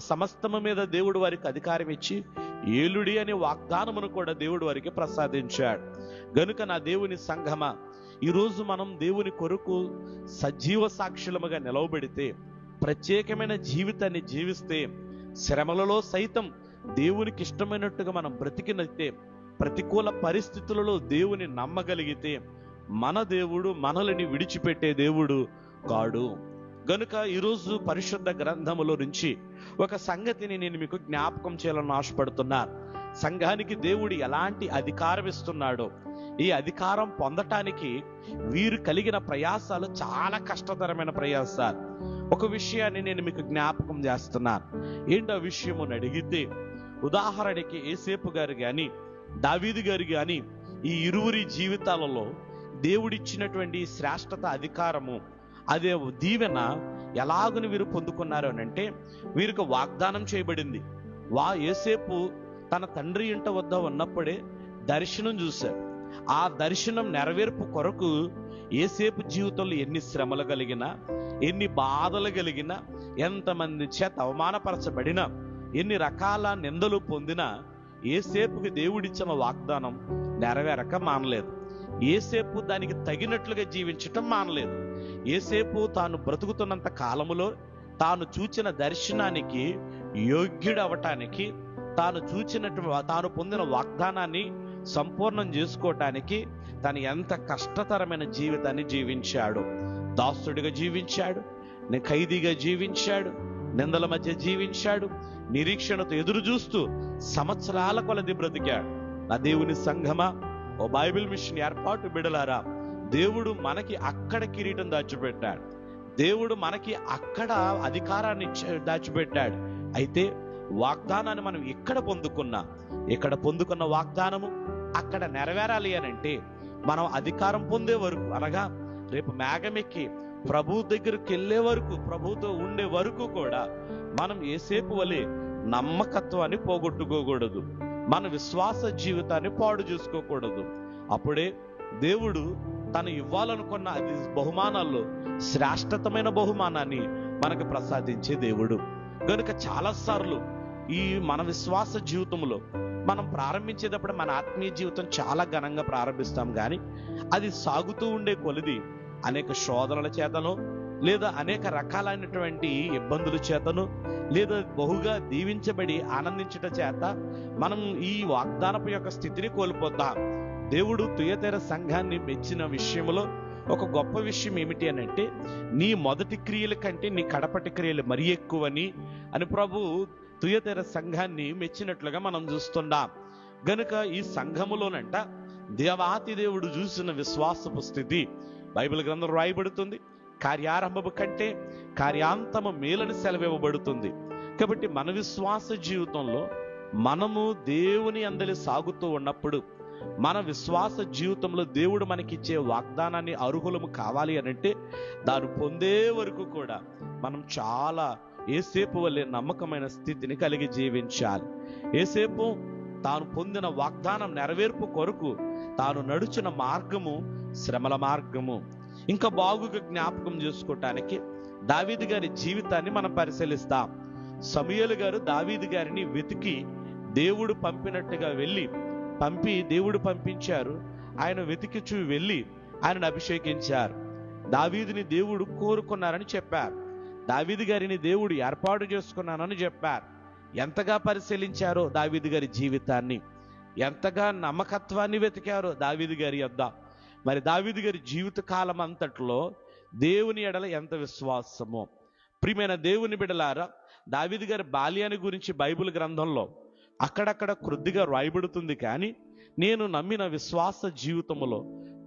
సమస్తము మీద దేవుడు వారికి అధికారం ఇచ్చి ఏలుడి అనే వాగ్దానమును కూడా దేవుడు వారికి ప్రసాదించాడు. గనుక నా దేవుని సంఘమా, ఈరోజు మనం దేవుని కొరకు సజీవ సాక్షులముగా నిలవబెడితే, ప్రత్యేకమైన జీవితాన్ని జీవిస్తే, శ్రమలలో సైతం దేవునికి ఇష్టమైనట్టుగా మనం బ్రతికినైతే, ప్రతికూల పరిస్థితులలో దేవుని నమ్మగలిగితే, మన దేవుడు మనల్ని విడిచిపెట్టే దేవుడు కాడు. గనుక ఈరోజు పరిశుద్ధ గ్రంథములో నుంచి ఒక సంగతిని నేను మీకు జ్ఞాపకం చేయాలని ఆశపడుతున్నాను. సంఘానికి దేవుడు ఎలాంటి అధికారం ఇస్తున్నాడో, ఈ అధికారం పొందటానికి వీరు కలిగిన ప్రయాసాలు చాలా కష్టతరమైన ప్రయాసాలు. ఒక విషయాన్ని నేను మీకు జ్ఞాపకం చేస్తున్నాను. ఏంటో విషయము అని అడిగితే, ఉదాహరణకి యేసేపు గారు కానీ దావీదు గారు కానీ ఈ ఇరువురి జీవితాలలో దేవుడిచ్చినటువంటి శ్రేష్టత అధికారము, అదే దీవెన ఎలాగని వీరు పొందుకున్నారు అని అంటే, వీరికి వాగ్దానం చేయబడింది. యేసేపు తన తండ్రి ఇంట వద్ద ఉన్నప్పుడే దర్శనం చూశాడు. ఆ దర్శనం నెరవేర్పు కొరకు యేసేపు జీవితంలో ఎన్ని శ్రమలు కలిగినా, ఎన్ని బాధలు కలిగినా, ఎంతమంది చేత అవమానపరచబడినా, ఎన్ని రకాల నిందలు పొందినా, యేసేపుకి దేవుడిచ్చిన వాగ్దానం నెరవేరక మానలేదు. యేసేపు దానికి తగినట్లుగా జీవించటం మానలేదు. యేసేపు తాను బ్రతుకుతున్నంత కాలములో తాను చూచిన దర్శనానికి యోగ్యుడవటానికి, తాను పొందిన వాగ్దానాన్ని సంపూర్ణం చేసుకోవటానికి తను ఎంత కష్టతరమైన జీవితాన్ని జీవించాడు. దాసుడిగా జీవించాడు, ఖైదీగా జీవించాడు, నిందల మధ్య జీవించాడు, నిరీక్షణతో ఎదురు చూస్తూ సంవత్సరాల కొలది బ్రతికాడు. నా దేవుని సంఘమా, ఓ బైబిల్ మిషన్ ఏర్పాటు బిడలారా, దేవుడు మనకి అక్కడ కిరీటం దాచిపెట్టాడు. దేవుడు మనకి అక్కడ అధికారాన్ని దాచిపెట్టాడు. అయితే వాగ్దానాన్ని మనం ఇక్కడ పొందుకున్న వాగ్దానము అక్కడ నెరవేరాలి అని అంటే, మనం అధికారం పొందే వరకు, అనగా రేపు మేఘమెక్కి ప్రభు దగ్గరికి వెళ్ళే వరకు, ప్రభుతో ఉండే వరకు కూడా మనం యేసేపు వలె నమ్మకత్వాన్ని పోగొట్టుకోకూడదు, మన విశ్వాస జీవితాన్ని పాడు చేసుకోకూడదు. అప్పుడే దేవుడు తను ఇవ్వాలనుకున్న అది బహుమానాల్లో శ్రేష్టతమైన బహుమానాన్ని మనకు ప్రసాదించే దేవుడు. కనుక చాలాసార్లు ఈ మన విశ్వాస జీవితంలో మనం ప్రారంభించేటప్పుడు మన ఆత్మీయ జీవితం చాలా ఘనంగా ప్రారంభిస్తాం, కానీ అది సాగుతూ ఉండే కొలిది అనేక శోధనల చేతను, లేదా అనేక రకాలైనటువంటి ఇబ్బందుల చేతను, లేదా బహుగా దీవించబడి ఆనందించట చేత మనం ఈ వాగ్దానపు యొక్క స్థితిని కోల్పోతాం. దేవుడు తుయతైర సంఘాన్ని మెచ్చిన విషయంలో ఒక గొప్ప విషయం ఏమిటి అని అంటే, నీ మొదటి క్రియల కంటే నీ కడపటి క్రియలు మరీ ఎక్కువని అని ప్రభు తుయతైర సంఘాన్ని మెచ్చినట్లుగా మనం చూస్తున్నాం. గనుక ఈ సంఘములోనంట దేవాతి దేవుడు చూసిన విశ్వాసపు స్థితి బైబిల్ గ్రంథం రాయబడుతుంది. కార్యారంభము కంటే కార్యాంతము మేలని సెలవివ్వబడుతుంది. కాబట్టి మన విశ్వాస జీవితంలో మనము దేవుని అందలి సాగుతూ ఉన్నప్పుడు, మన విశ్వాస జీవితంలో దేవుడు మనకిచ్చే వాగ్దానాన్ని అర్హులము కావాలి అనంటే, దాన్ని పొందే వరకు కూడా మనం చాలా యేసేపు వల్లే నమ్మకమైన స్థితిని కలిగి జీవించాలి. యేసేపు తాను పొందిన వాగ్దానం నెరవేర్పు కొరకు తాను నడుచిన మార్గము శ్రమల మార్గము. ఇంకా బాగుగా జ్ఞాపకం చేసుకోవటానికి దావీదు గారి జీవితాన్ని మనం పరిశీలిస్తాం. సమూయేలు గారు దావీదు గారిని వెతికి దేవుడు పంపినట్టుగా దేవుడు పంపించారు. ఆయన వెతికిచూ వెళ్ళి ఆయనను అభిషేకించారు. దావీదుని దేవుడు కోరుకున్నారని చెప్పారు. దావీదు గారిని దేవుడు ఏర్పాటు చేసుకున్నానని చెప్పారు. ఎంతగా పరిశీలించారో దావీదు గారి జీవితాన్ని, ఎంతగా నమ్మకత్వాన్ని వెతికారో దావీదు గారి యొద్ద. మరి దావీదు గారి జీవిత కాలం అంతట్లో దేవుని ఎడల ఎంత విశ్వాసమో. ప్రియమైన దేవుని బిడ్డలారా, దావీదు గారి బాల్యాన్ని గురించి బైబిల్ గ్రంథంలో అక్కడక్కడ కొద్దిగా రాయబడుతుంది. కానీ నేను నమ్మిన విశ్వాస జీవితంలో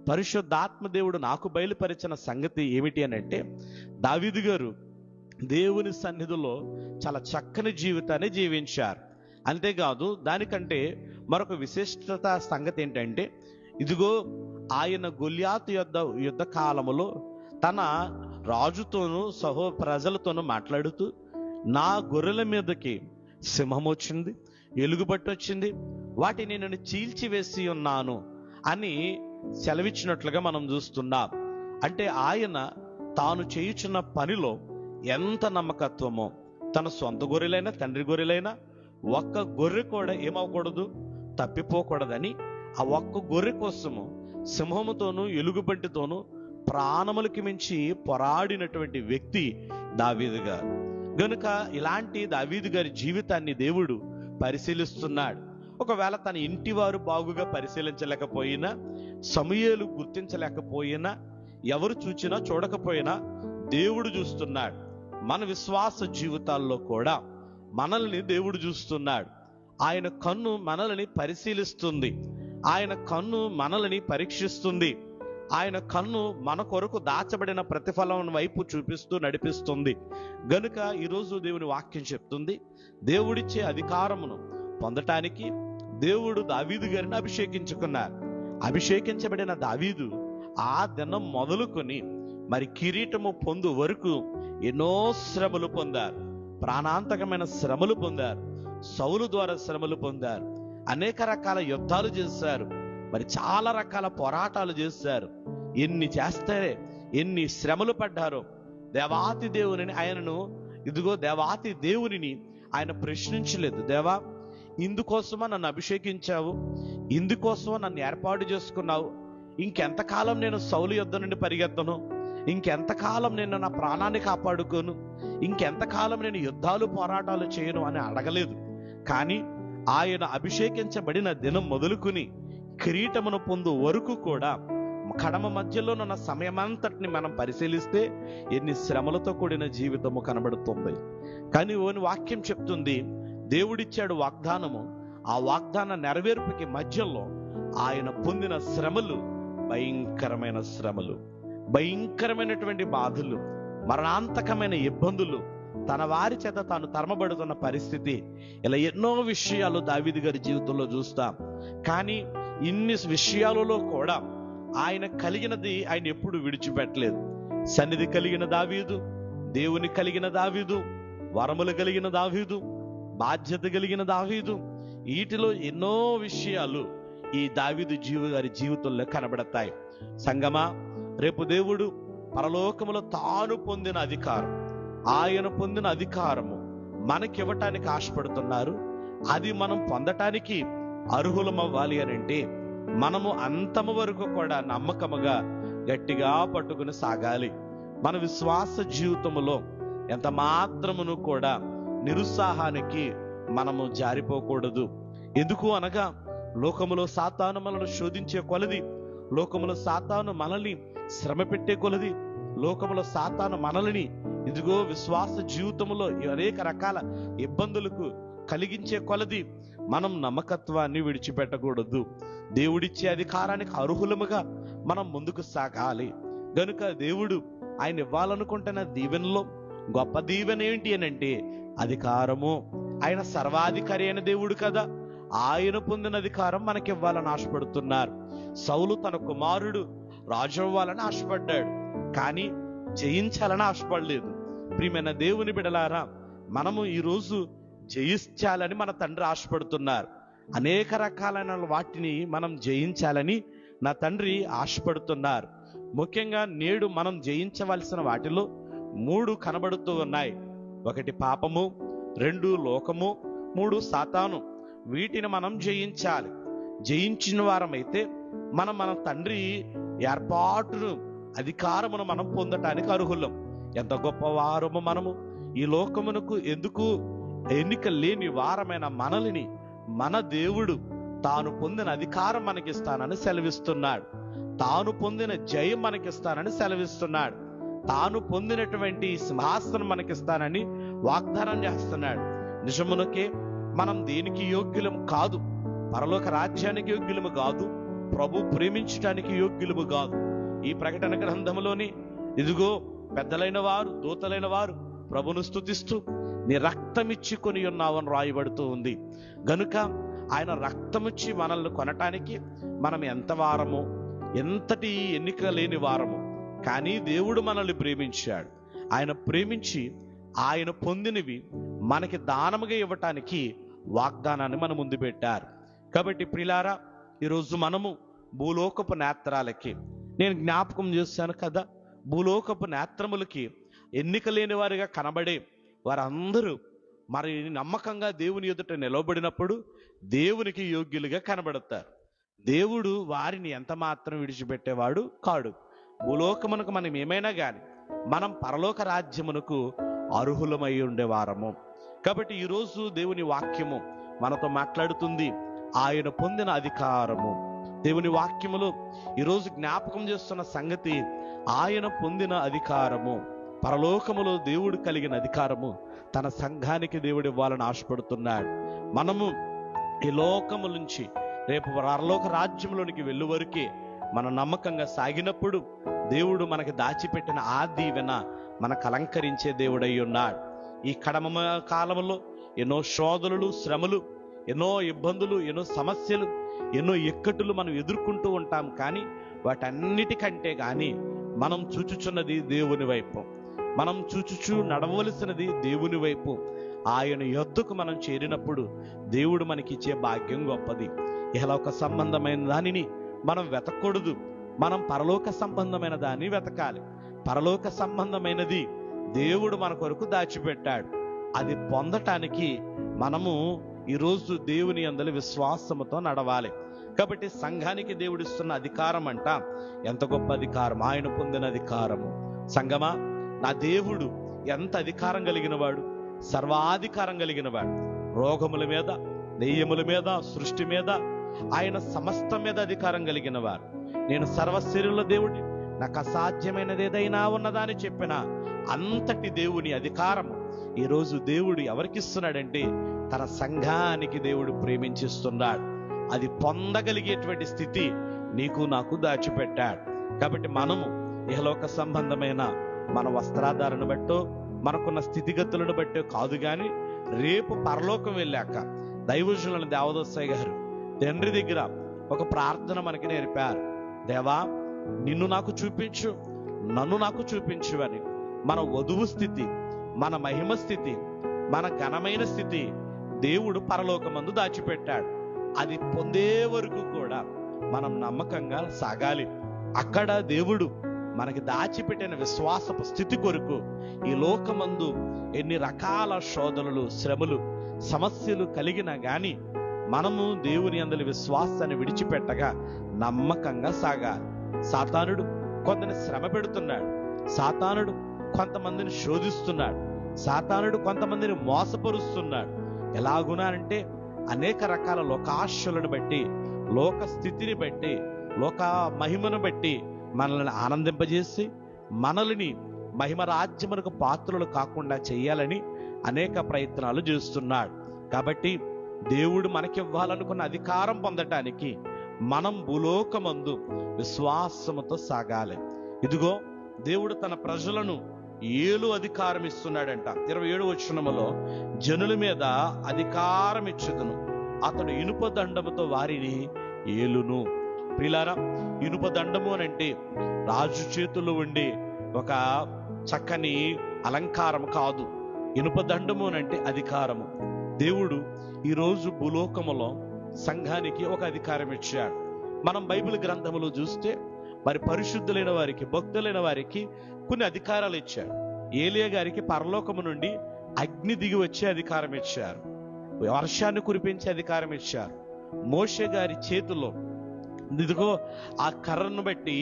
పరిశుద్ధాత్మ దేవుడు నాకు బయలుపరిచిన సంగతి ఏమిటి అని అంటే, దావీదు గారు దేవుని సన్నిధిలో చాలా చక్కని జీవితాన్ని జీవించారు. అంతేకాదు, దానికంటే మరొక విశిష్టత సంగతి ఏంటంటే, ఇదిగో ఆయన గొల్యాతు యుద్ధ కాలములో తన రాజుతోనూ ప్రజలతోనూ మాట్లాడుతూ, నా గొర్రెల మీదకి సింహం వచ్చింది, ఎలుగుబట్టి వచ్చింది, వాటిని నేను చీల్చివేసి ఉన్నాను అని సెలవిచ్చినట్లుగా మనం చూస్తున్నాం. అంటే ఆయన తాను చేయుచున్న పనిలో ఎంత నమ్మకత్వమో. తన సొంత గొర్రెలైనా తండ్రి గొర్రెలైనా ఒక్క గొర్రె కూడా ఏమవకూడదు, తప్పిపోకూడదని ఆ ఒక్క గొర్రె కోసము సింహముతోనూ ఎలుగుబంటితోనూ ప్రాణములకి మించి పోరాడినటువంటి వ్యక్తి దావీదు గారు. గనుక ఇలాంటి దావీదు గారి జీవితాన్ని దేవుడు పరిశీలిస్తున్నాడు. ఒకవేళ తన ఇంటి వారు బాగుగా పరిశీలించలేకపోయినా, సమూయేలు గుర్తించలేకపోయినా, ఎవరు చూచినా చూడకపోయినా దేవుడు చూస్తున్నాడు. మన విశ్వాస జీవితాల్లో కూడా మనల్ని దేవుడు చూస్తున్నాడు. ఆయన కన్ను మనల్ని పరిశీలిస్తుంది. ఆయన కన్ను మనల్ని పరీక్షిస్తుంది. ఆయన కన్ను మన కొరకు దాచబడిన ప్రతిఫలం వైపు చూపిస్తూ నడిపిస్తుంది. గనుక ఈరోజు దేవుని వాక్యం చెప్తుంది, దేవుడిచ్చే అధికారమును పొందటానికి దేవుడు దావీదు గారిని అభిషేకించుకున్నారు. అభిషేకించబడిన దావీదు ఆ దినం మొదలుకొని మరి కిరీటము పొందు వరకు ఎన్నో శ్రమలు పొందారు. ప్రాణాంతకమైన శ్రమలు పొందారు. సౌలు ద్వారా శ్రమలు పొందారు. అనేక రకాల యుద్ధాలు చేశారు. మరి చాలా రకాల పోరాటాలు చేశారు. ఎన్ని చేస్తే ఎన్ని శ్రమలు పడ్డారో. దేవాతి దేవుని ఆయన ప్రశ్నించలేదు. దేవా, ఇందుకోసమా నన్ను అభిషేకించావు, ఇందుకోసమా నన్ను ఏర్పాటు చేసుకున్నావు, ఇంకెంతకాలం నేను సౌలు యుద్ధ నుండి పరిగెత్తను, ఇంకెంతకాలం నేను నా ప్రాణాన్ని కాపాడుకోను, ఇంకెంతకాలం నేను యుద్ధాలు పోరాటాలు చేయను అని అడగలేదు. కానీ ఆయన అభిషేకించబడిన దినం మొదలుకుని కిరీటమును పొందు వరకు కూడా కడమ మధ్యలో ఉన్న సమయమంతటిని మనం పరిశీలిస్తే ఎన్ని శ్రమలతో కూడిన జీవితము కనబడుతుంది. కానీ ఓని వాక్యం చెప్తుంది, దేవుడిచ్చాడు వాగ్దానము. ఆ వాగ్దాన నెరవేర్పుకి మధ్యలో ఆయన పొందిన శ్రమలు భయంకరమైన శ్రమలు, భయంకరమైనటువంటి బాధలు, మరణాంతకమైన ఇబ్బందులు, తన వారి చేత తాను తరమబడుతున్న పరిస్థితి, ఇలా ఎన్నో విషయాలు దావీదు గారి జీవితంలో చూస్తాం. కానీ ఇన్ని విషయాలలో కూడా ఆయన కలిగినది ఆయన ఎప్పుడు విడిచిపెట్టలేదు. సన్నిధి కలిగిన దావీదు, దేవుని కలిగిన దావీదు, వరములు కలిగిన దావీదు, బాధ్యత కలిగిన దావీదు, వీటిలో ఎన్నో విషయాలు ఈ దావీదు గారి జీవితంలో కనబడతాయి. సంగమా, రేపు దేవుడు పరలోకములో తాను పొందిన అధికారం, ఆయన పొందిన అధికారము మనకివ్వటానికి ఆశపడుతున్నారు. అది మనం పొందటానికి అర్హులమవ్వాలి అని అంటే మనము అంతము వరకు కూడా నమ్మకముగా గట్టిగా పట్టుకుని సాగాలి. మన విశ్వాస జీవితంలో ఎంత మాత్రమును కూడా నిరుత్సాహానికి మనము జారిపోకూడదు. ఎందుకు అనగా, లోకములో సాతాను మనల్ని శోధించే కొలది, లోకములో సాతాను మనల్ని శ్రమ పెట్టే కొలది, లోకములో సాతాను మనల్ని ఇదిగో విశ్వాస జీవితంలో అనేక రకాల ఇబ్బందులకు కలిగించే కొలది మనం నమ్మకత్వాన్ని విడిచిపెట్టకూడదు. దేవుడిచ్చే అధికారానికి అర్హులముగా మనం ముందుకు సాగాలి. గనుక దేవుడు ఆయన ఇవ్వాలనుకుంటున్న దీవెనలో గొప్ప దీవెన ఏంటి అని అంటే అధికారము. ఆయన సర్వాధికారి అయిన దేవుడు కదా, ఆయన పొందిన అధికారం మనకి ఇవ్వాలని ఆశపడుతున్నారు. సౌలు తన కుమారుడు రాజు అవ్వాలని ఆశపడ్డాడు, కానీ జయించాలని ఆశపడలేదు. ప్రియమైన దేవుని బిడలారా, మనము ఈరోజు జయించాలని మన తండ్రి ఆశపడుతున్నారు. అనేక రకాలైన వాటిని మనం జయించాలని నా తండ్రి ఆశపడుతున్నారు. ముఖ్యంగా నేడు మనం జయించవలసిన వాటిలో 3 కనబడుతూ ఉన్నాయి. ఒకటి పాపము, 2 లోకము, 3 సాతాను. వీటిని మనం జయించాలి. జయించిన వారమైతే మన తండ్రి ఏర్పాటును, అధికారమును మనం పొందటానికి అర్హులం. ఎంత గొప్పవారము మనము! ఈ లోకమునకు ఎందుకు ఎన్నిక లేని వారమైన మనల్ని మన దేవుడు తాను పొందిన అధికారం మనకిస్తానని సెలవిస్తున్నాడు. తాను పొందిన జయం మనకిస్తానని సెలవిస్తున్నాడు. తాను పొందినటువంటి సింహాసనం మనకిస్తానని వాగ్దానం చేస్తున్నాడు. నిజమునకే మనం దేనికి యోగ్యులము కాదు. పరలోక రాజ్యానికి యోగ్యులము కాదు. ప్రభు ప్రేమించడానికి యోగ్యులము కాదు. ఈ ప్రకటన గ్రంథంలోని ఇదిగో పెద్దలైన వారు, దూతలైన వారు ప్రభును స్తుతిస్తూ నీ రక్తమిచ్చి కొని ఉన్నావని రాయబడుతూ ఉంది. గనుక ఆయన రక్తమిచ్చి మనల్ని కొనటానికి మనం ఎంత వారము, ఎంతటి ఎన్నిక లేని వారము. కానీ దేవుడు మనల్ని ప్రేమించాడు. ఆయన ప్రేమించి ఆయన పొందినవి మనకి దానముగా ఇవ్వటానికి వాగ్దానాన్ని మన ముందు పెట్టారు. కాబట్టి ప్రియులారా, ఈరోజు మనము భూలోకపు నేత్రాలకి, నేను జ్ఞాపకం చేశాను కదా, భూలోకపు నేత్రములకి ఎన్నిక లేని వారిగా కనబడే వారందరూ మరి నమ్మకంగా దేవుని ఎదుట నిలవబడినప్పుడు దేవునికి యోగ్యులుగా కనబడతారు. దేవుడు వారిని ఎంత మాత్రం విడిచిపెట్టేవాడు కాడు. భూలోకమునకు మనం ఏమైనా కానీ మనం పరలోక రాజ్యమునకు అర్హులమై ఉండేవారము. కాబట్టి ఈరోజు దేవుని వాక్యము మనతో మాట్లాడుతుంది. ఆయన పొందిన అధికారము, దేవుని వాక్యములో ఈరోజు జ్ఞాపకం చేస్తున్న సంగతి, ఆయన పొందిన అధికారము, పరలోకములో దేవుడు కలిగిన అధికారము తన సంఘానికి దేవుడు ఇవ్వాలని ఆశపడుతున్నాడు. మనము ఈ లోకము నుంచి రేపు పరలోక రాజ్యంలోనికి వెళ్ళు వరకే మన నమ్మకంగా సాగినప్పుడు దేవుడు మనకి దాచిపెట్టిన ఆ దీవెన మనకు అలంకరించే దేవుడై ఉన్నాడు. ఈ కడమ కాలంలో ఎన్నో శోధనలు, శ్రమలు, ఎన్నో ఇబ్బందులు, ఎన్నో సమస్యలు, ఎన్నో ఇక్కట్లు మనం ఎదుర్కొంటూ ఉంటాం. కానీ వాటన్నిటికంటే కానీ మనం చూచుచున్నది దేవుని వైపు, మనం చూచుచూ నడవలసినది దేవుని వైపు. ఆయన యొద్దకు మనం చేరినప్పుడు దేవుడు మనకిచ్చే భాగ్యం గొప్పది. ఇహలోక సంబంధమైన దానిని మనం వెతకూడదు. మనం పరలోక సంబంధమైన దాన్ని వెతకాలి. పరలోక సంబంధమైనది దేవుడు మన కొరకు దాచిపెట్టాడు. అది పొందటానికి మనము ఈరోజు దేవుని యందలి విశ్వాసముతో నడవాలి. కాబట్టి సంఘానికి దేవుడిస్తున్న అధికారం అంట ఎంత గొప్ప అధికారం! ఆయన పొందిన అధికారము. సంగమా, నా దేవుడు ఎంత అధికారం కలిగిన వాడు! సర్వాధికారం కలిగిన వాడు. రోగముల మీద, దెయ్యముల మీద, సృష్టి మీద, ఆయన సమస్తం మీద అధికారం కలిగిన వారు. నేను సర్వశరీరుల దేవుడి, నాకు అసాధ్యమైనది ఏదైనా ఉన్నదా అని చెప్పిన అంతటి దేవుని అధికారం ఈరోజు దేవుడు ఎవరికి ఇస్తున్నాడంటే తన సంఘానికి దేవుడు ప్రేమించిస్తున్నాడు. అది పొందగలిగేటువంటి స్థితి నీకు నాకు దాచిపెట్టాడు. కాబట్టి మనము ఇహలోక సంబంధమైన మన వస్త్రాధారణ బట్టో, మనకున్న స్థితిగతులను బట్టో కాదు, కానీ రేపు పరలోకం వెళ్ళాక దైవజనులను దేవదోసయ్య గారు తండ్రి దగ్గర ఒక ప్రార్థన మనకి నేర్పారు. దేవా, నిన్ను నాకు చూపించు, నన్ను నాకు చూపించు అని. మన వధువు స్థితి, మన మహిమ స్థితి, మన ఘనమైన స్థితి దేవుడు పరలోకమందు దాచిపెట్టాడు. అది పొందే వరకు కూడా మనం నమ్మకంగా సాగాలి. అక్కడ దేవుడు మనకి దాచిపెట్టిన విశ్వాసపు స్థితి కొరకు ఈ లోకమందు ఎన్ని రకాల శోధనలు, శ్రమలు, సమస్యలు కలిగినా గాని మనము దేవుని యందలి విశ్వాసాన్ని విడిచిపెట్టగా నమ్మకంగా సాగాలి. సాతానుడు కొందరిని శ్రమ పెడుతున్నాడు. సాతానుడు కొంతమందిని శోధిస్తున్నాడు. సాతానుడు కొంతమందిని మోసపరుస్తున్నాడు. ఎలాగునంటే అనేక రకాల లోకాశలను బట్టి, లోక స్థితిని బట్టి, లోక మహిమను బట్టి మనల్ని ఆనందింపజేసి మనల్ని మహిమ రాజ్యమునకు పాత్రలు కాకుండా చేయాలని అనేక ప్రయత్నాలు చేస్తున్నాడు. కాబట్టి దేవుడు మనకివ్వాలనుకున్న అధికారం పొందటానికి మనం భూలోకమందు విశ్వాసముతో సాగాలి. ఇదిగో దేవుడు తన ప్రజలను ఏలు అధికారం ఇస్తున్నాడంట. 27వ వచనములో, జనుల మీద అధికారం ఇచ్చుదును, అతడు ఇనుప దండముతో వారిని ఏలును. ప్రియులారా, ఇనుప దండము అని అంటే రాజు చేతుల్లో ఉండే ఒక చక్కని అలంకారం కాదు. ఇనుప దండము అని అంటే అధికారము. దేవుడు ఈరోజు భూలోకములో సంఘానికి ఒక అధికారం ఇచ్చాడు. మనం బైబిల్ గ్రంథములో చూస్తే మరి పరిశుద్ధులైన వారికి, భక్తులైన వారికి కొన్ని అధికారాలు ఇచ్చాడు. ఏలియా గారికి పరలోకము నుండి అగ్ని దిగి వచ్చే అధికారం ఇచ్చారు, వర్షాన్ని కురిపించే అధికారం ఇచ్చారు. మోషే గారి చేతిలో ఇదిగో ఆ కర్రను బట్టి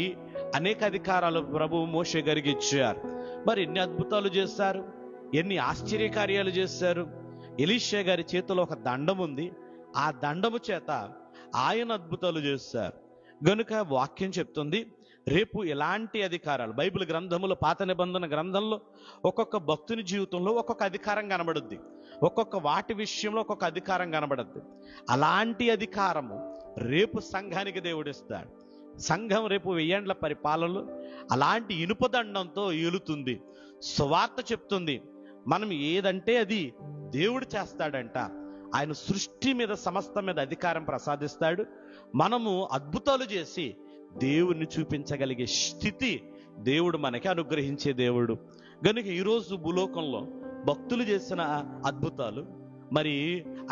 అనేక అధికారాలు ప్రభువు మోషే గారికి ఇచ్చారు. మరి ఎన్ని అద్భుతాలు చేశారు, ఎన్ని ఆశ్చర్యకార్యాలు చేశారు. ఎలీషా గారి చేతిలో ఒక దండం ఉంది, ఆ దండము చేత ఆయన అద్భుతాలు చేశారు. గనుక వాక్యం చెప్తుంది, రేపు ఎలాంటి అధికారాలు బైబిల్ గ్రంథములో, పాత నిబంధన గ్రంథంలో ఒక్కొక్క భక్తుని జీవితంలో ఒక్కొక్క అధికారం కనబడుద్ది, ఒక్కొక్క వాటి విషయంలో ఒక్కొక్క అధికారం కనబడుద్ది. అలాంటి అధికారము రేపు సంఘానికి దేవుడిస్తాడు. సంఘం రేపు 1000 ఏండ్ల పరిపాలనలో అలాంటి ఇనుపదండంతో ఏలుతుంది, సువార్త చెప్తుంది. మనం ఏదంటే అది దేవుడు చేస్తాడంట. ఆయన సృష్టి మీద, సమస్తం మీద అధికారం ప్రసాదిస్తాడు. మనము అద్భుతాలు చేసి దేవుణ్ణి చూపించగలిగే స్థితి దేవుడు మనకి అనుగ్రహించే దేవుడు. కనుక ఈరోజు భూలోకంలో భక్తులు చేసిన అద్భుతాలు, మరి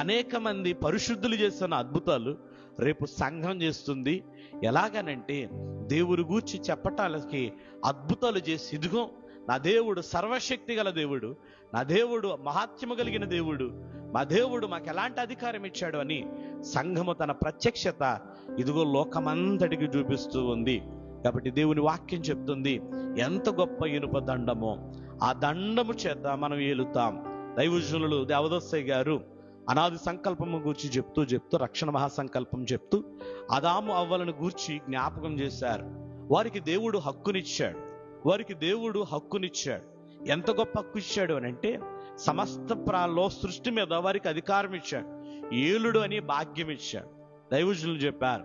అనేక మంది పరిశుద్ధులు చేసిన అద్భుతాలు రేపు సంఘం చేస్తుంది. ఎలాగనంటే దేవుడి గూర్చి చెప్పటానికి అద్భుతాలు చేసి, ఇదిగో నా దేవుడు సర్వశక్తి గల దేవుడు, నా దేవుడు మహాత్మ్యము కలిగిన దేవుడు, మా దేవుడు మాకు ఎలాంటి అధికారం ఇచ్చాడు అని సంఘము తన ప్రత్యక్షత ఇదిగో లోకమంతటికి చూపిస్తూ ఉంది. కాబట్టి దేవుని వాక్యం చెప్తుంది, ఎంత గొప్ప ఇనుప దండమో ఆ దండము చేత మనం ఏలుతాం. దైవజనులు దేవదస్సయ్య గారు అనాది సంకల్పము గూర్చి చెప్తూ రక్షణ మహాసంకల్పం చెప్తూ ఆదాము అవ్వలను గూర్చి జ్ఞాపకం చేశారు. వారికి దేవుడు హక్కునిచ్చాడు. ఎంత గొప్ప హక్కు ఇచ్చాడు అని అంటే, సమస్త సృష్టి మీద వారికి అధికారం ఇచ్చాడు, ఏలుడు అని భాగ్యం ఇచ్చాడు. దైవజనులు చెప్పారు,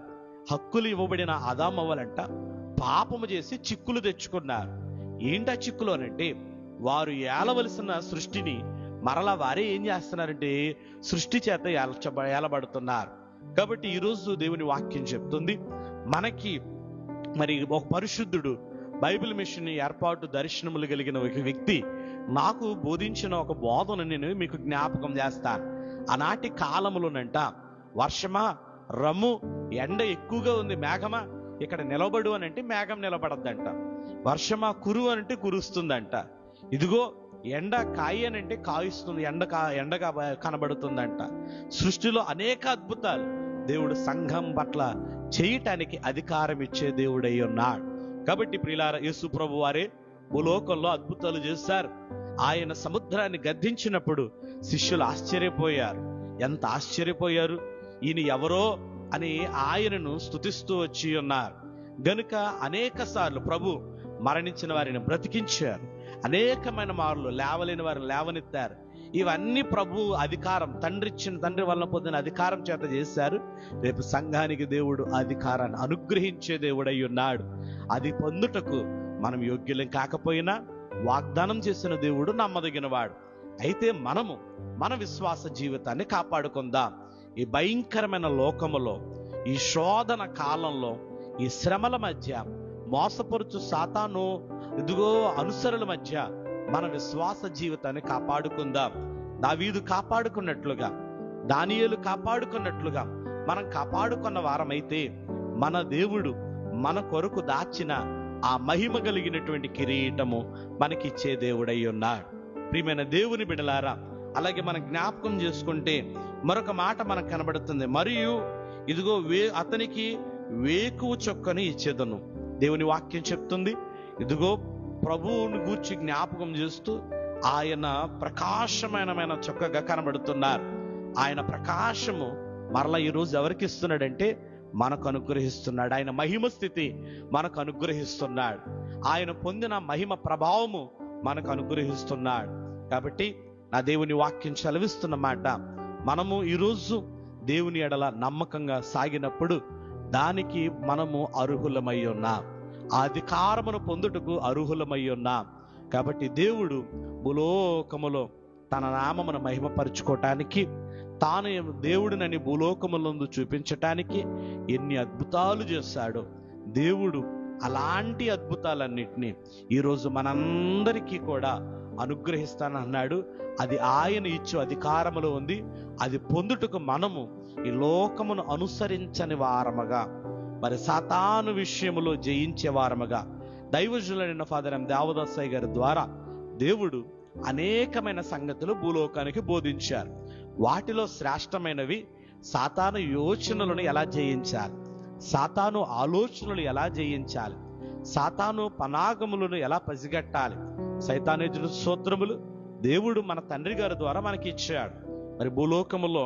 హక్కులు ఇవ్వబడిన ఆదాము అవ్వలంట పాపము చేసి చిక్కులు తెచ్చుకున్నారు. ఏంటా చిక్కులు అనంటే, వారు ఏలవలసిన సృష్టిని మరలా వారే ఏం చేస్తున్నారంటే సృష్టి చేత ఏలబడుతున్నారు. కాబట్టి ఈరోజు దేవుని వాక్యం చెప్తుంది, మనకి మరి ఒక పరిశుద్ధుడు బైబిల్ మిషన్ ఏర్పాటు దర్శనములు కలిగిన ఒక వ్యక్తి నాకు బోధించిన ఒక బోధన నేను మీకు జ్ఞాపకం చేస్తాను. ఆనాటి కాలములోనంట వర్షమా, రమ్ము, ఎండ ఎక్కువగా ఉంది, మేఘమా ఇక్కడ నిలబడు అని అంటే మేఘం నిలబడద్దంట. వర్షమా కురు అనంటే కురుస్తుందంట. ఇదిగో ఎండ కాయి అని అంటే కాయిస్తుంది, ఎండగా కనబడుతుందంట. సృష్టిలో అనేక అద్భుతాలు దేవుడు సంఘం పట్ల చేయటానికి అధికారం ఇచ్చే దేవుడై ఉన్నాడు. కాబట్టి ప్రియులారా, యేసు ప్రభు వారే భూలోకంలో అద్భుతాలు చేశారు. ఆయన సముద్రాన్ని గద్దించినప్పుడు శిష్యులు ఆశ్చర్యపోయారు. ఎంత ఆశ్చర్యపోయారు! ఈయన ఎవరో అని ఆయనను స్తుతిస్తూ వచ్చి ఉన్నారు. గనుక అనేక సార్లు ప్రభు మరణించిన వారిని బ్రతికించారు, అనేకమైన మార్లు లేవలేని వారిని లేవనెత్తారు. ఇవన్నీ ప్రభు అధికారం, తండ్రి వలన పొందిన అధికారం చేత చేశారు. రేపు సంఘానికి దేవుడు అధికారాన్ని అనుగ్రహించే దేవుడై ఉన్నాడు. అది పొందుటకు మనం యోగ్యులం కాకపోయినా వాగ్దానం చేసిన దేవుడు నమ్మదగిన వాడు. అయితే మనము మన విశ్వాస జీవితాన్ని కాపాడుకుందాం. ఈ భయంకరమైన లోకములో, ఈ శోధన కాలంలో, ఈ శ్రమల మధ్య, మోసపరుచు సాతాను ఇదిగో అనుసరుల మధ్య మన విశ్వాస జీవితాన్ని కాపాడుకుందాం. దావీదు కాపాడుకున్నట్లుగా, దానియేలు కాపాడుకున్నట్లుగా మనం కాపాడుకున్న వారమైతే మన దేవుడు మన కొరకు దాచిన ఆ మహిమ కలిగినటువంటి కిరీటము మనకిచ్చే దేవుడై ఉన్నాడు. ప్రియమైన దేవుని బిడ్డలారా, అలాగే మనం జ్ఞాపకం చేసుకుంటే మరొక మాట మనకు కనబడుతుంది, మరియు ఇదిగో అతనికి వేకువ చొక్కని ఇచ్చేదను. దేవుని వాక్యం చెప్తుంది, ఇదిగో ప్రభువుని గూర్చి జ్ఞాపకం చేస్తూ ఆయన ప్రకాశమైన చొక్కగా కనబడుతున్నారు. ఆయన ప్రకాశము మరలా ఈరోజు ఎవరికి ఇస్తున్నాడంటే మనకు అనుగ్రహిస్తున్నాడు. ఆయన మహిమ స్థితి మనకు అనుగ్రహిస్తున్నాడు. ఆయన పొందిన మహిమ ప్రభావము మనకు అనుగ్రహిస్తున్నాడు. కాబట్టి నా దేవుని వాక్యం చదివిస్తున్న మాట, మనము ఈరోజు దేవుని ఎడల నమ్మకంగా సాగినప్పుడు దానికి మనము అర్హులమై ఉన్నాం, ఆ అధికారమును పొందుటకు అర్హులమై ఉన్నాం. కాబట్టి దేవుడు భూలోకములో తన నామమును మహిమపరుచుకోవటానికి, తాను దేవుడినని భూలోకములందు చూపించటానికి ఎన్ని అద్భుతాలు చేశాడో, దేవుడు అలాంటి అద్భుతాలన్నిటినీ ఈరోజు మనందరికీ కూడా అనుగ్రహిస్తానన్నాడు. అది ఆయన ఇచ్చు అధికారములో ఉంది. అది పొందుటకు మనము ఈ లోకమును అనుసరించని వారముగా, మరి సాతాను విషయములో జయించే వారముగా, దైవజనులైన ఫాదర్ ఎం దేవదాసయ్య గారి ద్వారా దేవుడు అనేకమైన సంగతులు భూలోకానికి బోధించారు. వాటిలో శ్రేష్టమైనవి సాతాను యోచనలను ఎలా జయించాలి, సాతాను ఆలోచనలు ఎలా జయించాలి, సాతాను పనాగములను ఎలా పసిగట్టాలి, సైతానేజుడు సూత్రములు దేవుడు మన తండ్రి గారి ద్వారా మనకి ఇచ్చాడు. మరి భూలోకములో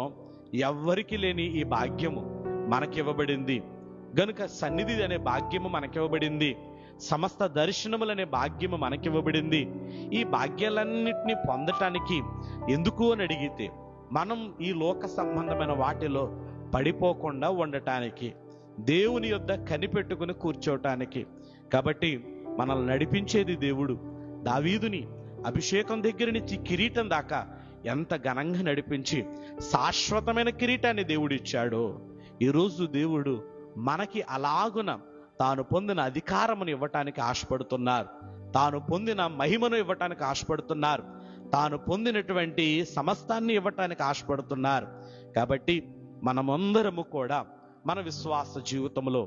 ఎవ్వరికి లేని ఈ భాగ్యము మనకివ్వబడింది గనుక సన్నిధి అనే భాగ్యము మనకివ్వబడింది, సమస్త దర్శనములనే భాగ్యము మనకివ్వబడింది. ఈ భాగ్యాలన్నిటినీ పొందటానికి ఎందుకు అని అడిగితే మనం ఈ లోక సంబంధమైన వాటిలో పడిపోకుండా ఉండటానికి, దేవుని యొద్ద కనిపెట్టుకుని కూర్చోటానికి. కాబట్టి మనల్ని నడిపించేది దేవుడు. దావీదుని అభిషేకం దగ్గర నుంచి కిరీటం దాకా ఎంత ఘనంగా నడిపించి శాశ్వతమైన కిరీటాన్ని దేవుడు ఇచ్చాడో, ఈరోజు దేవుడు మనకి అలాగున తాను పొందిన అధికారమును ఇవ్వటానికి ఆశపడుతున్నారు, తాను పొందిన మహిమను ఇవ్వటానికి ఆశపడుతున్నారు, తాను పొందినటువంటి సమస్తాన్ని ఇవ్వటానికి ఆశపడుతున్నారు. కాబట్టి మనమందరము కూడా మన విశ్వాస జీవితంలో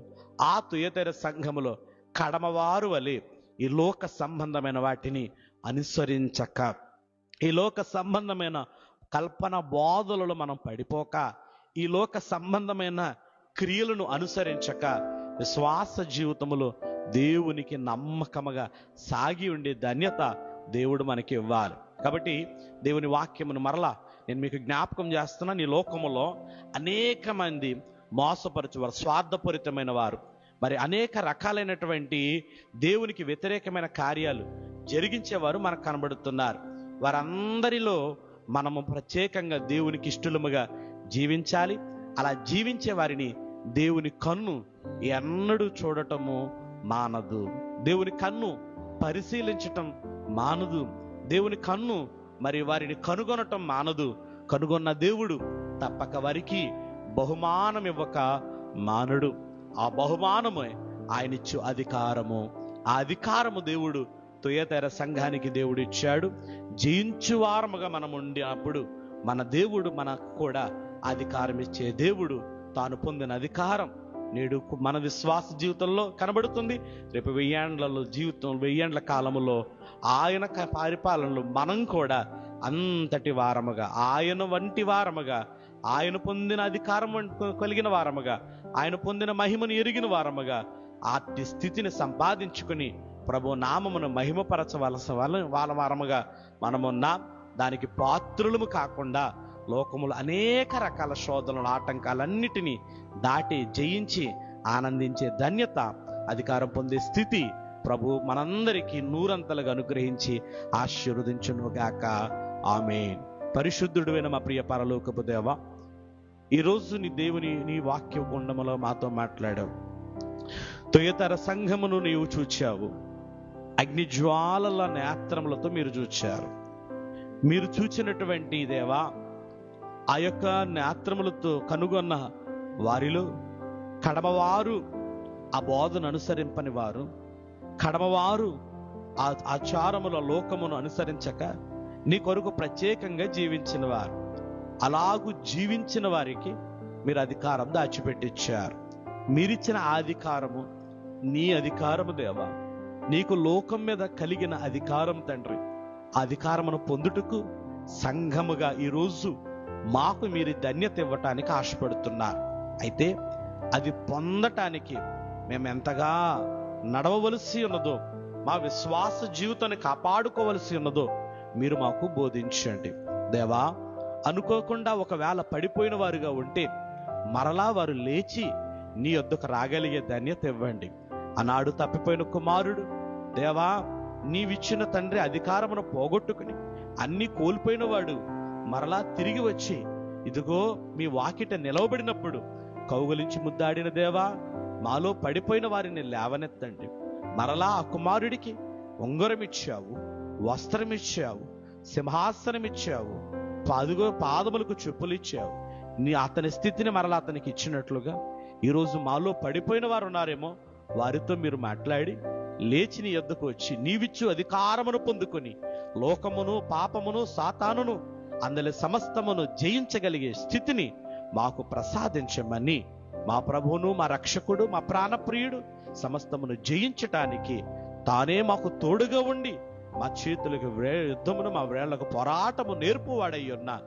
ఆ తుయతెర సంఘములో కడమవారు వలె ఈ లోక సంబంధమైన వాటిని అనుసరించక, ఈ లోక సంబంధమైన కల్పన బోధలలో మనం పడిపోక, ఈ లోక సంబంధమైన క్రియలను అనుసరించక విశ్వాస జీవితములో దేవునికి నమ్మకముగా సాగి ఉండే ధన్యత దేవుడు మనకి ఇవ్వాలి. కాబట్టి దేవుని వాక్యమును మరలా నేను మీకు జ్ఞాపకం చేస్తున్నాను. ఈ లోకములో అనేక మంది మోసపరచువారు, స్వార్థపూరితమైన వారు, మరి అనేక రకాలైనటువంటి దేవునికి వ్యతిరేకమైన కార్యాలు జరిగించేవారు మనకు కనబడుతున్నారు. వారందరిలో మనము ప్రత్యేకంగా దేవునికి ఇష్టలుముగా జీవించాలి. అలా జీవించే వారిని దేవుని కన్ను ఎన్నడూ చూడటము మానదు, దేవుని కన్ను పరిశీలించటం మానదు, దేవుని కన్ను మరి వారిని కనుగొనటం మానదు. కనుగొన్న దేవుడు తప్పక వారికి బహుమానం ఇవ్వక మానడు. ఆ బహుమానమే ఆయన ఇచ్చు అధికారము. ఆ అధికారము దేవుడు తుయతెర సంఘానికి దేవుడు ఇచ్చాడు. జయించువారముగా మనం ఉండినప్పుడు మన దేవుడు మనకు కూడా అధికారం ఇచ్చే దేవుడు. తాను పొందిన అధికారం నేడు మన విశ్వాస జీవితంలో కనబడుతుంది. రేపు 1000 ఏండ్లలో జీవితం, 1000 ఏండ్ల కాలములో ఆయన పరిపాలనలో మనం కూడా అంతటి వారముగా, ఆయన వంటి వారముగా, ఆయన పొందిన అధికారం కలిగిన వారముగా, ఆయన పొందిన మహిమను ఎరిగిన వారముగా ఆటి స్థితిని సంపాదించుకుని ప్రభు నామమును మహిమపరచవలసిన వాళ్ళ వారముగా మనమున్నాం. దానికి పాత్రులము కాకుండా లోకములు అనేక రకాల శోధనలు, ఆటంకాలన్నిటినీ దాటి జయించి ఆనందించే ధన్యత, అధికారం పొందే స్థితి ప్రభు మనందరికీ నూరంతలుగా అనుగ్రహించి ఆశీర్వదించునుగాక. ఆమేన్. పరిశుద్ధుడైన మా ప్రియ పరలోకపు దేవా, ఈరోజు నీ వాక్య గుండములో మాతో మాట్లాడావు. తుయతెర సంఘమును నీవు చూచావు. అగ్ని జ్వాలల నేత్రములతో మీరు చూచారు. మీరు చూచినటువంటి దేవా, ఆ యొక్క నేత్రములతో కనుగొన్న వారిలో కడమవారు ఆ బోధను అనుసరింపని వారు, కడమవారు ఆ ఆచారముల లోకమును అనుసరించక నీ కొరకు ప్రత్యేకంగా జీవించిన వారు, అలాగూ జీవించిన వారికి మీరు అధికారం దాచిపెట్టించారు. మీరిచ్చిన ఆ అధికారము నీ అధికారము దేవా. నీకు లోకం మీద కలిగిన అధికారం తండ్రి. ఆ అధికారమును పొందుటకు సంఘముగా ఈరోజు మాకు మీరు ధన్యత ఇవ్వటానికి ఆశపడుతున్నారు. అయితే అది పొందటానికి మేము ఎంతగా నడవవలసి ఉన్నదో, మా విశ్వాస జీవితాన్ని కాపాడుకోవలసి ఉన్నదో మీరు మాకు బోధించండి దేవా. అనుకోకుండా ఒకవేళ పడిపోయిన వారుగా ఉంటే మరలా వారు లేచి నీ యొద్దకు రాగలిగే ధన్యత ఇవ్వండి. ఆనాడు తప్పిపోయిన కుమారుడు దేవా, నీవిచ్చిన తండ్రి అధికారమును పోగొట్టుకుని అన్ని కోల్పోయిన వాడు మరలా తిరిగి వచ్చి ఇదిగో మీ వాకిట నిలవబడినప్పుడు కౌగలించి ముద్దాడిన దేవా, మాలో పడిపోయిన వారిని లేవనెత్తండి. మరలా ఆ కుమారుడికి ఉంగరం ఇచ్చావు, వస్త్రం ఇచ్చావు, సింహాసనం ఇచ్చావు, పాదములకు చెప్పులు ఇచ్చావు. అతని స్థితిని మరలా అతనికి ఇచ్చినట్లుగా ఈరోజు మాలో పడిపోయిన వారు ఉన్నారేమో, వారితో మీరు మాట్లాడి లేచి నీ యొద్దకు వచ్చి నీవిచ్చు అధికారమును పొందుకొని లోకమును, పాపమును, సాతానును, అందులో సమస్తమును జయించగలిగే స్థితిని మాకు ప్రసాదించమని మా ప్రభువును, మా రక్షకుడు, మా ప్రాణప్రియుడు సమస్తమును జయించటానికి తానే మాకు తోడుగా ఉండి మా చేతులకు యుద్ధమును, మా వేళ్లకు పోరాటము నేర్పువాడై ఉన్న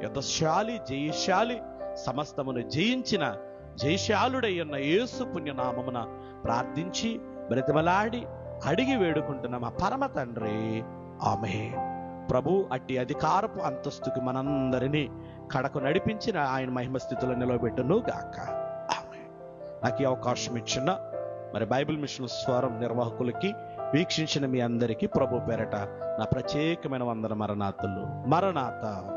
యుద్ధశాలి, జయశాలి, సమస్తమును జయించిన జయశాలుడై ఉన్న యేసు పుణ్యనామమున ప్రార్థించి బ్రతిమలాడి అడిగి వేడుకుంటున్న మా పరమ తండ్రి, ఆమేన్. ప్రభు అట్టి అధికారపు అంతస్తుకి మనందరినీ కడకు నడిపించిన ఆయన మహిమ స్థితిలో నిలవబెట్టును గాక. ఆమేన్. నాకు ఈ అవకాశం ఇచ్చిన మరి బైబిల్ మిషన్ స్వరం నిర్వాహకులకి, వీక్షించిన మీ అందరికీ ప్రభు పేరట నా ప్రత్యేకమైన వందన మరణాతలు. మరణాత.